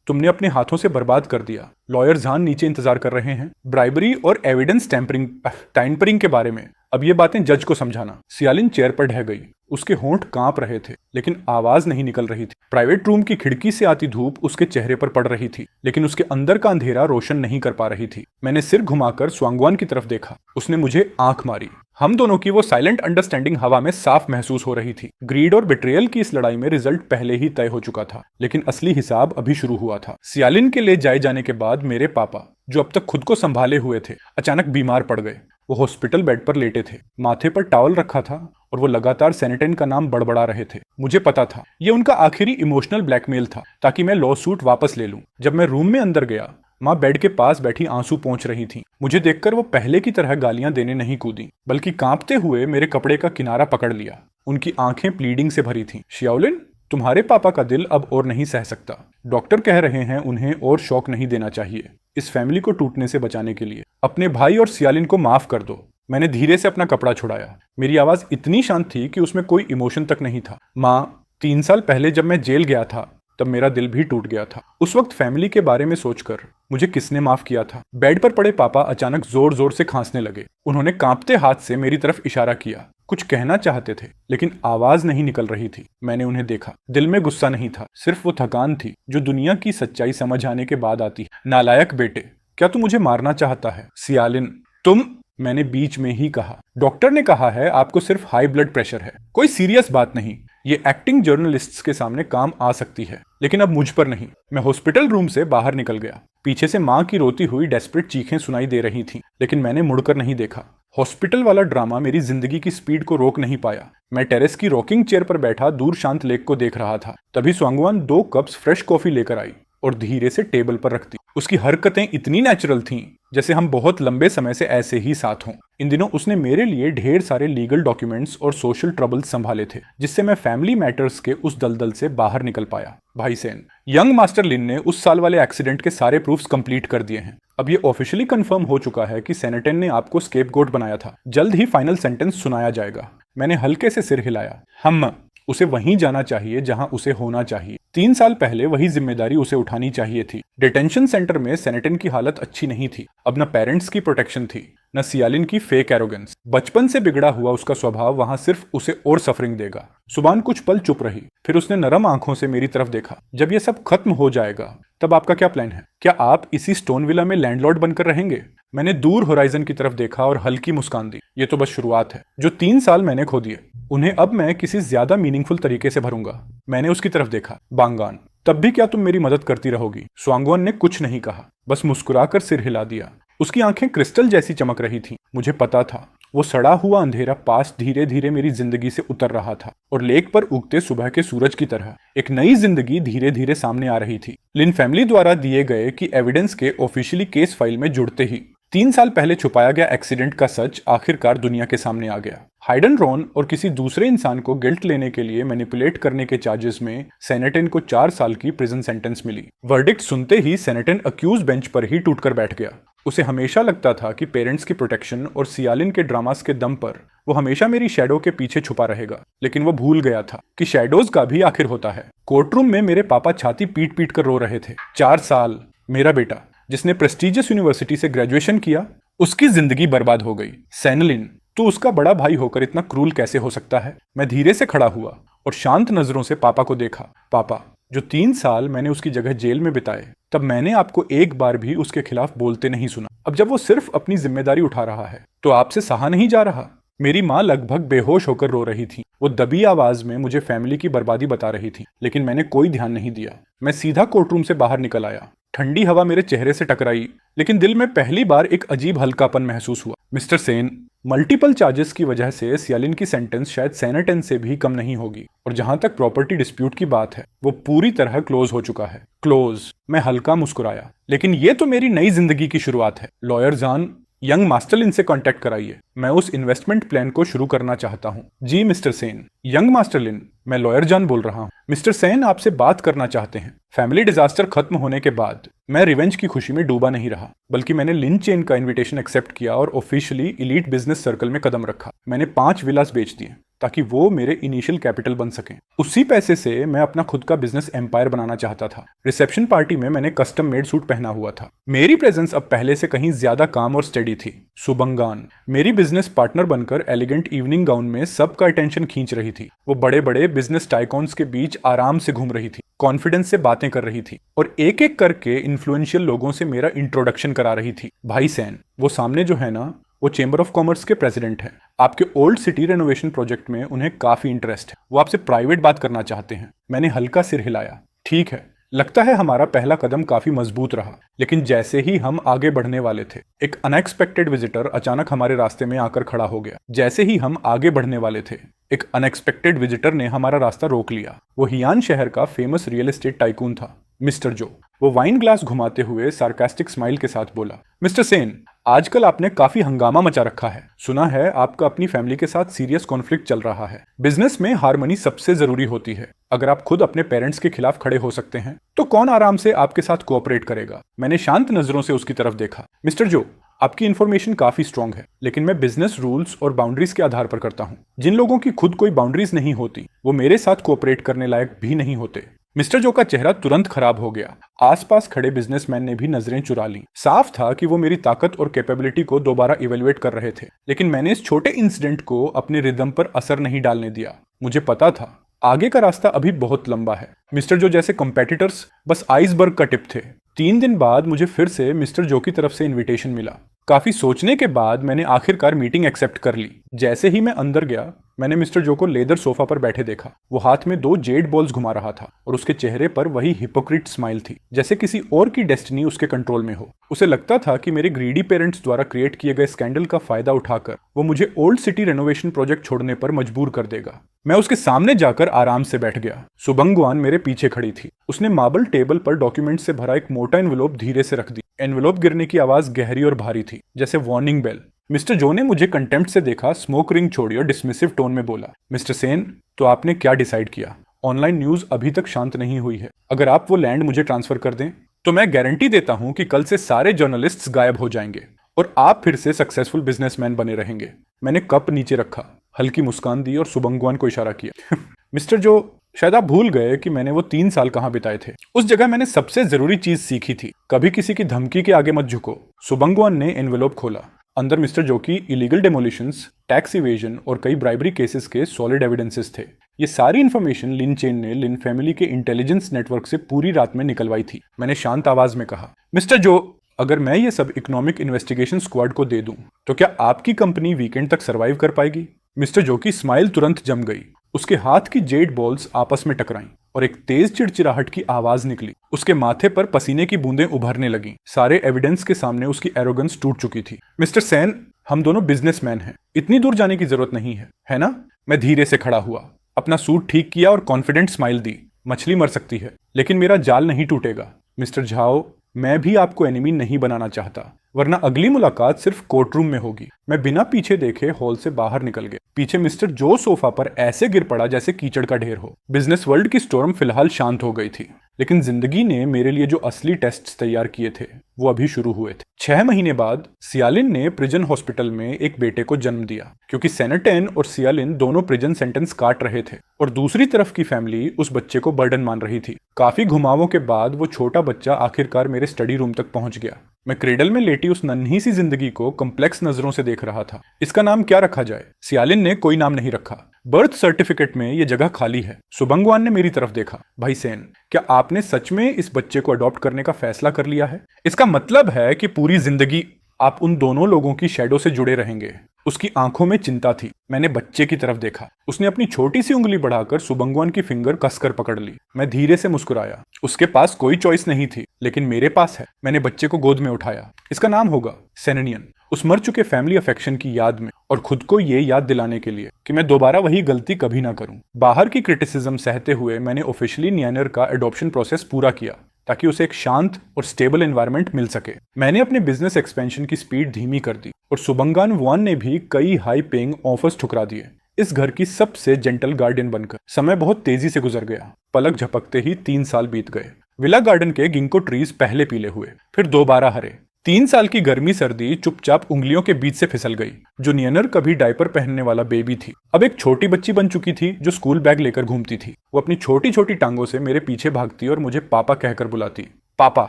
तुमने अपने हाथों से बर्बाद कर दिया। लॉयर जान नीचे इंतजार कर रहे हैं। ब्राइबरी और एविडेंस टैंपरिंग के बारे में अब ये बातें जज को समझाना। सियालिन चेयर पर ढह गई। उसके होंठ कांप रहे थे, लेकिन आवाज नहीं निकल रही थी। प्राइवेट रूम की खिड़की से आती धूप उसके चेहरे पर पड़ रही थी, लेकिन उसके अंदर का अंधेरा रोशन नहीं कर पा रही थी। मैंने सिर घुमाकर स्वांगवान की तरफ देखा। उसने मुझे आंख मारी। हम दोनों की वो साइलेंट अंडरस्टैंडिंग हवा में साफ महसूस हो रही थी। ग्रीड और बिट्रेयल की इस लड़ाई में रिजल्ट पहले ही तय हो चुका था, लेकिन असली हिसाब अभी शुरू हुआ था। सियालिन के ले जाए जाने के बाद मेरे पापा, जो अब तक खुद को संभाले हुए थे, अचानक बीमार पड़ गए। वो हॉस्पिटल बेड पर लेटे थे। माथे पर टॉवल रखा था और वो लगातार सेनेटन का नाम बड़बड़ा रहे थे। मुझे पता था ये उनका आखिरी इमोशनल ब्लैकमेल था, ताकि मैं लॉ सूट वापस ले लूं। जब मैं रूम में अंदर गया, माँ बेड के पास बैठी आंसू पोंछ रही थी। मुझे देखकर वो पहले की तरह गालियां देने नहीं कूदी, बल्कि कांपते हुए मेरे कपड़े का किनारा पकड़ लिया। उनकी आंखें प्लीडिंग से भरी थीं। शियाओलिन, तुम्हारे पापा का दिल अब और नहीं सह सकता। डॉक्टर कह रहे हैं उन्हें और शॉक नहीं देना चाहिए। इस फैमिली को टूटने से बचाने के लिए अपने भाई और सियालिन को माफ कर दो। मैंने धीरे से अपना कपड़ा छुड़ाया। मेरी आवाज इतनी शांत थी कि उसमें कोई इमोशन तक नहीं था। माँ, 3 साल पहले जब मैं जेल गया था, तब मेरा दिल भी टूट गया था। उस वक्त फैमिली के बारे में सोचकर मुझे किसने माफ किया था? बेड पर पड़े पापा अचानक जोर जोर से खांसने लगे। उन्होंने कांपते हाथ से मेरी तरफ इशारा किया। कुछ कहना चाहते थे, लेकिन आवाज नहीं निकल रही थी। मैंने उन्हें देखा। दिल में गुस्सा नहीं था, सिर्फ वो थकान थी जो दुनिया की सच्चाई समझ आने के बाद आती है। नालायक बेटे, क्या तू मुझे मारना चाहता है? सियालिन, तुम, मैंने बीच में ही कहा। डॉक्टर ने कहा है आपको सिर्फ हाई ब्लड प्रेशर है, कोई सीरियस बात नहीं। ये एक्टिंग जर्नलिस्ट्स के सामने काम आ सकती है, लेकिन अब मुझ पर नहीं। मैं हॉस्पिटल रूम से बाहर निकल गया। पीछे से माँ की रोती हुई डेस्परेट चीखें सुनाई दे रही थीं, लेकिन मैंने मुड़कर नहीं देखा। हॉस्पिटल वाला ड्रामा मेरी जिंदगी की स्पीड को रोक नहीं पाया। मैं टेरेस की रॉकिंग चेयर पर बैठा दूर शांत लेक को देख रहा था। तभी स्वांगवान 2 कप्स फ्रेश कॉफी लेकर आई और धीरे से टेबल पर रख दी। उसकी हरकतें इतनी नेचुरल थीं जैसे हम बहुत लंबे समय से ऐसे ही साथ हों। इन दिनों उसने मेरे लिए ढेर सारे लीगल डॉक्यूमेंट्स और सोशल ट्रबल्स संभाले थे, जिससे मैं फैमिली मैटर्स के उस दलदल से बाहर निकल पाया। भाई सेन, यंग मास्टर लिन ने उस साल वाले एक्सीडेंट के सारे प्रूफ्स कंप्लीट कर दिए हैं। अब ये ऑफिशियली कंफर्म हो चुका है कि सेनेटन ने आपको स्केपगोट बनाया था। जल्द ही फाइनल सेंटेंस सुनाया जाएगा। मैंने हल्के से सिर हिलाया। हम, उसे वहीं जाना चाहिए जहां उसे होना चाहिए। 3 साल पहले वही जिम्मेदारी उसे उठानी चाहिए थी। डिटेंशन सेंटर में सेनेटन की हालत अच्छी नहीं थी। अब न पेरेंट्स की प्रोटेक्शन थी, न सियालिन की फेक एरोगेंस। बचपन से बिगड़ा हुआ उसका स्वभाव वहां सिर्फ उसे और सफरिंग देगा। सुबान कुछ पल चुप रही, फिर उसने नरम आंखों से मेरी तरफ देखा। जब यह सब खत्म हो जाएगा, तब आपका क्या प्लान है? क्या आप इसी स्टोन विला में लैंडलॉर्ड बनकर रहेंगे? मैंने दूर होराइजन की तरफ देखा और हल्की मुस्कान दी। ये तो बस शुरुआत है। जो 3 साल मैंने खो दिए, उन्हें अब मैं किसी ज्यादा मीनिंगफुल तरीके से भरूंगा। मैंने उसकी तरफ देखा। बांगान, तब भी क्या तुम मेरी मदद करती रहोगी? स्वांगवान ने कुछ नहीं कहा, बस मुस्कुराकर सिर हिला दिया। उसकी आंखें क्रिस्टल जैसी चमक रही थीं। मुझे पता था वो सड़ा हुआ अंधेरा पास धीरे धीरे मेरी जिंदगी से उतर रहा था और लेक पर उगते सुबह के सूरज की तरह एक नई जिंदगी धीरे धीरे सामने आ रही थी। लिन फैमिली द्वारा दिए गए कि एविडेंस के ऑफिशियली केस फाइल में जुड़ते ही 3 साल पहले छुपाया गया एक्सीडेंट का सच आखिरकार दुनिया के सामने आ गया। हाइडन रॉन और किसी दूसरे इंसान को गिल्ट लेने के लिए मैनिपुलेट करने के चार्जेस में सेनेटन को 4 साल की प्रिजन सेंटेंस मिली। वर्डिक्ट सुनते ही सेनेटन अक्यूज बेंच पर ही टूटकर बैठ गया। उसे हमेशा लगता था कि पेरेंट्स की प्रोटेक्शन और सियालिन के ड्रामास के दम पर वो हमेशा मेरी शैडो के पीछे छुपा रहेगा, लेकिन वो भूल गया था कि शैडोज का भी आखिर होता है। कोर्टरूम में मेरे पापा छाती पीट पीट कर रो रहे थे। 4 साल मेरा बेटा जिसने प्रेस्टिजियस यूनिवर्सिटी से ग्रेजुएशन किया, उसकी जिंदगी बर्बाद हो गई। सैनलिन, तो उसका बड़ा भाई होकर इतना क्रूल कैसे हो सकता है? मैं धीरे से खड़ा हुआ और शांत नजरों से पापा को देखा। पापा, जो 3 साल मैंने उसकी जगह जेल में बिताए, तब मैंने आपको एक बार भी उसके खिलाफ बोलते नहीं सुना। अब जब वो सिर्फ अपनी जिम्मेदारी उठा रहा है तो आपसे सहा नहीं जा रहा। मेरी माँ लगभग बेहोश होकर रो रही थी। वो दबी आवाज में मुझे फैमिली की बर्बादी बता रही थी, लेकिन मैंने कोई ध्यान नहीं दिया। मैं सीधा कोर्टरूम से बाहर निकल आया। ठंडी हवा मेरे चेहरे से टकराई, लेकिन दिल में पहली बार एक अजीब हल्कापन महसूस हुआ। मिस्टर सेन, मल्टीपल चार्जेस की वजह से सियालिन की सेंटेंस शायद सेनेटन से भी कम नहीं होगी, और जहां तक प्रॉपर्टी डिस्प्यूट की बात है, वो पूरी तरह क्लोज हो चुका है। क्लोज? मैं हल्का मुस्कुराया। लेकिन ये तो मेरी नई जिंदगी की शुरुआत है। लॉयर जान, यंग मास्टरलिन से कांटेक्ट कराइए। मैं उस इन्वेस्टमेंट प्लान को शुरू करना चाहता हूँ। जी मिस्टर सेन। यंग मास्टरलिन, मैं लॉयर जान बोल रहा हूँ। मिस्टर सेन आपसे बात करना चाहते हैं। फैमिली डिजास्टर खत्म होने के बाद मैं रिवेंज की खुशी में डूबा नहीं रहा, बल्कि मैंने लिन चेन का इनविटेशन एक्सेप्ट किया और ऑफिशियली इलीट बिजनेस सर्कल में कदम रखा। मैंने 5 विलास बेच दिए ताकि वो मेरे इनिशियल कैपिटल बन सकें। उसी पैसे से मैं अपना खुद का बिजनेस एम्पायर बनाना चाहता था। रिसेप्शन पार्टी में मैंने कस्टम मेड सूट पहना हुआ था। मेरी प्रेजेंस अब पहले से कहीं ज्यादा काम और स्टडी थी। सुबंगान मेरी बिजनेस पार्टनर बनकर एलिगेंट इवनिंग गाउन में सबका अटेंशन खींच रही थी। वो बड़े बड़े बिजनेस टाइकॉन्स के बीच आराम से घूम रही थी, कॉन्फिडेंस से बातें कर रही थी और एक एक करके इन्फ्लुएंशियल लोगों से मेरा इंट्रोडक्शन करा रही थी। भाई सैन, वो सामने जो है ना, वो चेंबर ऑफ कॉमर्स के प्रेसिडेंट हैं। आपके ओल्ड सिटी रेनोवेशन प्रोजेक्ट में उन्हें काफी इंटरेस्ट है। वो आपसे प्राइवेट बात करना चाहते हैं। मैंने हल्का सिर हिलाया। ठीक है, लगता है हमारा पहला कदम काफी मजबूत रहा, लेकिन जैसे ही हम आगे बढ़ने वाले थे, एक अनएक्सपेक्टेड विजिटर अचानक हमारे रास्ते में आकर खड़ा हो गया। जैसे ही हम आगे बढ़ने वाले थे, एक अनएक्सपेक्टेड विजिटर ने हमारा रास्ता रोक लिया। वो हियान शहर का फेमस रियल एस्टेट टाइकून था, मिस्टर जो। वो वाइन ग्लास घुमाते हुए सार्कास्टिक स्माइल के साथ बोला, मिस्टर सेन, आजकल आपने काफी हंगामा मचा रखा है। सुना है आपका अपनी फैमिली के साथ सीरियस कॉन्फ्लिक्ट चल रहा है। बिजनेस में हार्मनी सबसे जरूरी होती है। अगर आप खुद अपने पेरेंट्स के खिलाफ खड़े हो सकते हैं, तो कौन आराम से आपके साथ कोऑपरेट करेगा? मैंने शांत नजरों से उसकी तरफ देखा। मिस्टर जो, आपकी इन्फॉर्मेशन काफी स्ट्रांग है, लेकिन मैं बिजनेस रूल्स और बाउंड्रीज के आधार पर करता हूँ। जिन लोगों की खुद कोई बाउंड्रीज नहीं होती, वो मेरे साथ कोऑपरेट करने लायक भी नहीं होते। मिस्टर जो का चेहरा तुरंत खराब हो गया। आसपास खड़े बिजनेसमैन ने भी नजरें चुरा ली। साफ था कि वो मेरी ताकत और कैपेबिलिटी को दोबारा इवेल्युएट कर रहे थे, लेकिन मैंने इस छोटे इंसिडेंट को अपने रिदम पर असर नहीं डालने दिया। मुझे पता था आगे का रास्ता अभी बहुत लंबा है। मिस्टर जो जैसे कंपेटिटर्स बस आइसबर्ग का टिप थे। 3 दिन बाद मुझे फिर से मिस्टर जो की तरफ से इन्विटेशन मिला। काफी सोचने के बाद मैंने आखिरकार मीटिंग एक्सेप्ट कर ली। जैसे ही मैं अंदर गया, मैंने मिस्टर जो को लेदर सोफा पर बैठे देखा। वो हाथ में 2 जेड बॉल्स घुमा रहा था और उसके चेहरे पर वही हिपोक्रिट स्माइल थी, जैसे किसी और की डेस्टिनी उसके कंट्रोल में हो। उसे लगता था कि मेरे ग्रीडी पेरेंट्स द्वारा क्रिएट किए गए स्कैंडल का फायदा उठाकर वो मुझे ओल्ड सिटी रेनोवेशन प्रोजेक्ट छोड़ने पर मजबूर कर देगा। मैं उसके सामने जाकर आराम से बैठ गया। सुबंगवान मेरे पीछे खड़ी थी। उसने मार्बल टेबल पर डॉक्यूमेंट से भरा एक मोटा एनवेलोप धीरे से रख दी। एनवेलोप गिरने की आवाज गहरी और भारी थी, जैसे वार्निंग बेल। मिस्टर जो ने मुझे कंटेम्प्ट से देखा, स्मोक रिंग छोड़ी और डिसमिसिव टोन में बोला, मिस्टर सेन, तो आपने क्या डिसाइड किया? ऑनलाइन न्यूज अभी तक शांत नहीं हुई है। अगर आप वो लैंड मुझे ट्रांसफर कर दें, तो मैं गारंटी देता हूं कि कल से सारे जर्नलिस्ट्स गायब हो जाएंगे और आप फिर से सक्सेसफुल बिजनेसमैन बने रहेंगे। मैंने कप नीचे रखा, हल्की मुस्कान दी और सुबंगवान को इशारा किया। मिस्टर जो, शायद आप भूल गए कि मैंने वो 3 साल कहाँ बिताए थे। उस जगह मैंने सबसे जरूरी चीज सीखी थी, कभी किसी की धमकी के आगे मत झुको। सुबंगवान ने एनवेलोप खोला। अंदर मिस्टर जो की इलीगल डेमोलिशंस, टैक्स इवेजन और कई ब्राइबरी केसेस के सॉलिड एविडेंसेस थे। ये सारी इन्फॉर्मेशन लिन चेन ने लिन फैमिली के इंटेलिजेंस नेटवर्क से पूरी रात में निकलवाई थी। मैंने शांत आवाज में कहा, मिस्टर जो, अगर मैं ये सब इकोनॉमिक इन्वेस्टिगेशन स्क्वाड को दे दूं, तो क्या आपकी कंपनी वीकेंड तक सर्वाइव कर पाएगी? मिस्टर जो की स्माइल तुरंत जम गई। उसके हाथ की जेड बॉल्स आपस में टकराईं और एक तेज चिड़चिड़ाहट की आवाज निकली। उसके माथे पर पसीने की बूंदें उभरने लगीं। सारे एविडेंस के सामने उसकी एरोगेंस टूट चुकी थी। मिस्टर सेन, हम दोनों बिजनेसमैन हैं, इतनी दूर जाने की जरूरत नहीं है ना? मैं धीरे से खड़ा हुआ, अपना सूट ठीक किया और कॉन्फिडेंट स्माइल दी। मछली मर सकती है लेकिन मेरा जाल नहीं टूटेगा। मिस्टर झाओ, मैं भी आपको एनिमी नहीं बनाना चाहता, वरना अगली मुलाकात सिर्फ कोर्ट रूम में होगी। मैं बिना पीछे देखे हॉल से बाहर निकल गया। पीछे मिस्टर जो सोफा पर ऐसे गिर पड़ा जैसे कीचड़ का ढेर हो। बिजनेस वर्ल्ड की स्टॉर्म फिलहाल शांत हो गई थी, लेकिन जिंदगी ने मेरे लिए जो असली टेस्ट्स तैयार किए थे वो अभी शुरू हुए थे। 6 महीने बाद सियालिन ने प्रिजन हॉस्पिटल में एक बेटे को जन्म दिया। क्योंकि सेनेटेन और सियालिन दोनों प्रिजन सेंटेंस काट रहे थे और दूसरी तरफ की फैमिली उस बच्चे को बर्डन मान रही थी। काफी घुमावों के बाद वो छोटा बच्चा आखिरकार मेरे स्टडी रूम तक पहुंच गया। मैं क्रेडल में लेटी उस नन्ही सी जिंदगी को कॉम्प्लेक्स नजरों से देख रहा था। इसका नाम क्या रखा जाए? सियालिन ने कोई नाम नहीं रखा। बर्थ सर्टिफिकेट में ये जगह खाली है। सुबंगवान ने मेरी तरफ देखा। भाई सेन, क्या आपने सच में इस बच्चे को अडॉप्ट करने का फैसला कर लिया है? इसका मतलब है कि पूरी जिंदगी आप उन दोनों लोगों की शैडो से जुड़े रहेंगे। उसकी आंखों में चिंता थी। मैंने बच्चे की तरफ देखा। उसने अपनी छोटी सी उंगली बढ़ाकर सुबंगवान की फिंगर कसकर पकड़ ली। मैं धीरे से मुस्कुराया। उसके पास कोई चॉइस नहीं थी, लेकिन मेरे पास है। मैंने बच्चे को गोद में उठाया। इसका नाम होगा सेनेनियन, उस मर चुके फैमिली अफेक्शन की याद में, और खुद को ये याद दिलाने के लिए कि मैं दोबारा वही गलती कभी ना करूं। बाहर की क्रिटिसिज्म सहते हुए मैंने ऑफिशियली न्यानर का एडॉप्शन प्रोसेस पूरा किया ताकि उसे एक शांत और स्टेबल एनवायरनमेंट मिल सके। मैंने अपने बिजनेस एक्सपेंशन की स्पीड धीमी कर दी और सुबंगान वान ने भी कई हाई पेइंग ऑफर्स ठुकरा दिए। इस घर की सबसे जेंटल गार्डियन बनकर समय बहुत तेजी से गुजर गया। पलक झपकते ही 3 साल बीत गए। विला गार्डन के गिंको ट्रीज पहले पीले हुए, फिर दोबारा हरे। 3 साल की गर्मी सर्दी चुपचाप उंगलियों के बीच से फिसल गई। जो नियनर कभी डायपर पहनने वाला बेबी थी, अब एक छोटी बच्ची बन चुकी थी जो स्कूल बैग लेकर घूमती थी। वो अपनी छोटी छोटी टांगों से मेरे पीछे भागती और मुझे पापा कहकर बुलाती। पापा,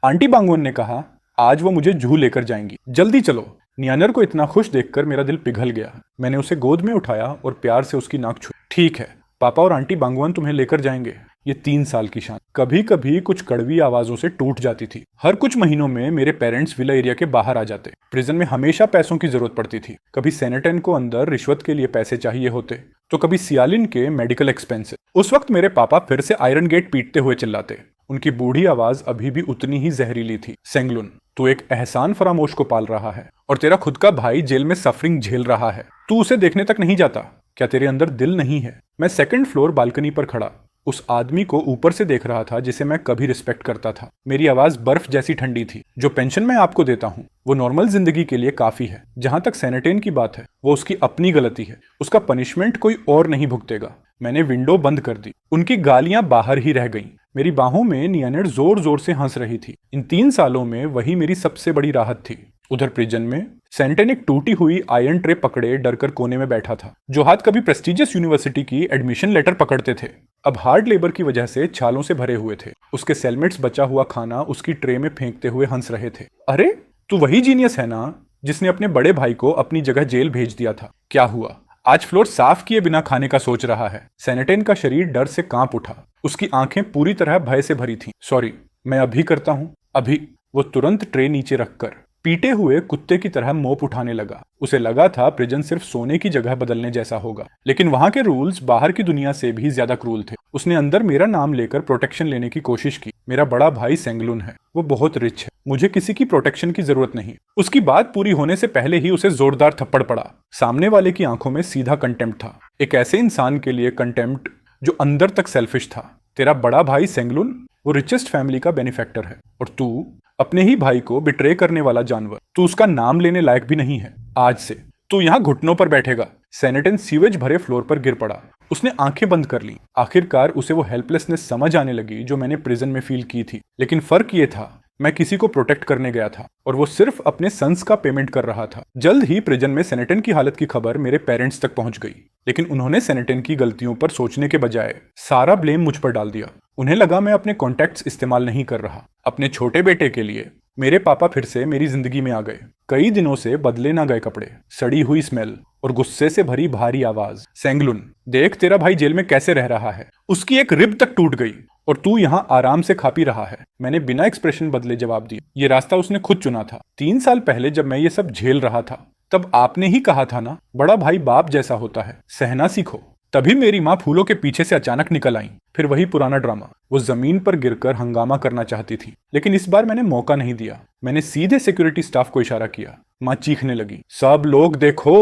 आंटी बांगवन ने कहा, आज वो मुझे जू लेकर जाएंगी, जल्दी चलो। नियनर को इतना खुश देखकर मेरा दिल पिघल गया। मैंने उसे गोद में उठाया और प्यार से उसकी नाक छुई। ठीक है, पापा और आंटी बांगवन तुम्हें लेकर जाएंगे। ये 3 साल की शान कभी कभी कुछ कड़वी आवाजों से टूट जाती थी। हर कुछ महीनों में मेरे पेरेंट्स विला एरिया के बाहर आ जाते। प्रिजन में हमेशा पैसों की जरूरत पड़ती थी। कभी सेनेटन को अंदर रिश्वत के लिए पैसे चाहिए होते, तो कभी सियालिन के मेडिकल एक्सपेंसेस। उस वक्त मेरे पापा फिर से आयरन गेट पीटते हुए चिल्लाते। उनकी बूढ़ी आवाज अभी भी उतनी ही जहरीली थी। सेंगलुन, तू एक एहसान फरामोश को पाल रहा है और तेरा खुद का भाई जेल में सफरिंग झेल रहा है। तू उसे देखने तक नहीं जाता? क्या तेरे अंदर दिल नहीं है? मैं 2nd फ्लोर बालकनी पर खड़ा उस आदमी को ऊपर से देख रहा था जिसे मैं कभी रिस्पेक्ट करता था। मेरी आवाज बर्फ जैसी ठंडी थी। जो पेंशन मैं आपको देता हूँ वो नॉर्मल जिंदगी के लिए काफी है। जहां तक सेनेटेन की बात है, वो उसकी अपनी गलती है। उसका पनिशमेंट कोई और नहीं भुगतेगा। मैंने विंडो बंद कर दी। उनकी गालियां बाहर ही रह गईं। मेरी बाहों में नियनर जोर जोर से हंस रही थी। इन 3 सालों में वही मेरी सबसे बड़ी राहत थी। उधर प्रिजन में सेंटेन एक टूटी हुई आयरन ट्रे पकड़े डरकर कोने में बैठा था। जो हाथ कभी प्रेस्टिजियस यूनिवर्सिटी की एडमिशन लेटर पकड़ते थे, अब हार्ड लेबर की वजह से छालों से भरे हुए थे। उसके सेलमेट्स बचा हुआ खाना उसकी ट्रे में फेंकते हुए हंस रहे थे। अरे, तू वही जीनियस है ना जिसने अपने बड़े भाई को अपनी जगह जेल भेज दिया था? क्या हुआ? आज फ्लोर साफ किए बिना खाने का सोच रहा है। सेनेटेन का शरीर डर से कांप उठा। उसकी आंखें पूरी तरह भय से भरी थीं। सॉरी, मैं अभी करता हूं, अभी। वो तुरंत ट्रे नीचे रखकर पीटे हुए कुत्ते की तरह मोप उठाने लगा। उसे लगा था प्रिजन सिर्फ सोने की जगह बदलने जैसा होगा, लेकिन वहां के रूल्स बाहर की दुनिया से भी ज्यादा क्रूल थे। उसने अंदर मेरा नाम लेकर प्रोटेक्शन लेने की कोशिश की। मेरा बड़ा भाई सेंगलुन है, वो बहुत रिच है, मुझे किसी की प्रोटेक्शन की जरूरत नहीं। उसकी बात पूरी होने से पहले ही उसे जोरदार थप्पड़ पड़ा। सामने वाले की आंखों में सीधा कंटेम्प्ट था। एक ऐसे इंसान के लिए कंटेम्प्ट जो अंदर तक सेल्फिश था। तेरा बड़ा भाई सेंगलुन वो रिचेस्ट फैमिली का बेनिफैक्टर है, और तू अपने ही भाई को बिट्रे करने वाला जानवर। तू उसका नाम लेने लायक भी नहीं है। आज से तू यहाँ घुटनों पर बैठेगा। सेनेटन सीवेज भरे फ्लोर पर गिर पड़ा। उसने आंखें बंद कर ली। आखिरकार उसे वो हेल्पलेसनेस समझ आने लगी जो मैंने प्रिजन में फील की थी। लेकिन फर्क ये था, मैं किसी को प्रोटेक्ट करने गया था और वो सिर्फ अपने सन्स का पेमेंट कर रहा था। जल्द ही प्रिजन में सेनेटन की हालत की खबर मेरे पेरेंट्स तक पहुंच गई, लेकिन उन्होंने सेनेटन की गलतियों पर सोचने के बजाय सारा ब्लेम मुझ पर डाल दिया। उन्हें लगा मैं अपने कॉन्टैक्ट्स इस्तेमाल नहीं कर रहा। अपने छोटे बेटे के लिए मेरे पापा फिर से मेरी जिंदगी में आ गए। कई दिनों से बदले ना गए कपड़े, सड़ी हुई स्मेल और गुस्से से भरी भारी आवाज। सेंगलुन, देख तेरा भाई जेल में कैसे रह रहा है। उसकी एक रिब तक टूट गई और तू यहाँ आराम से खा पी रहा है। मैंने बिना एक्सप्रेशन बदले जवाब दिया। ये रास्ता उसने खुद चुना था। 3 साल पहले जब मैं ये सब झेल रहा था, तब आपने ही कहा था ना, बड़ा भाई बाप जैसा होता है, सहना सीखो। तभी मेरी माँ फूलों के पीछे से अचानक निकल आई। फिर वही पुराना ड्रामा। वो जमीन पर गिरकर हंगामा करना चाहती थी, लेकिन इस बार मैंने मौका नहीं दिया। मैंने सीधे सिक्योरिटी स्टाफ को इशारा किया। माँ चीखने लगी, सब लोग देखो,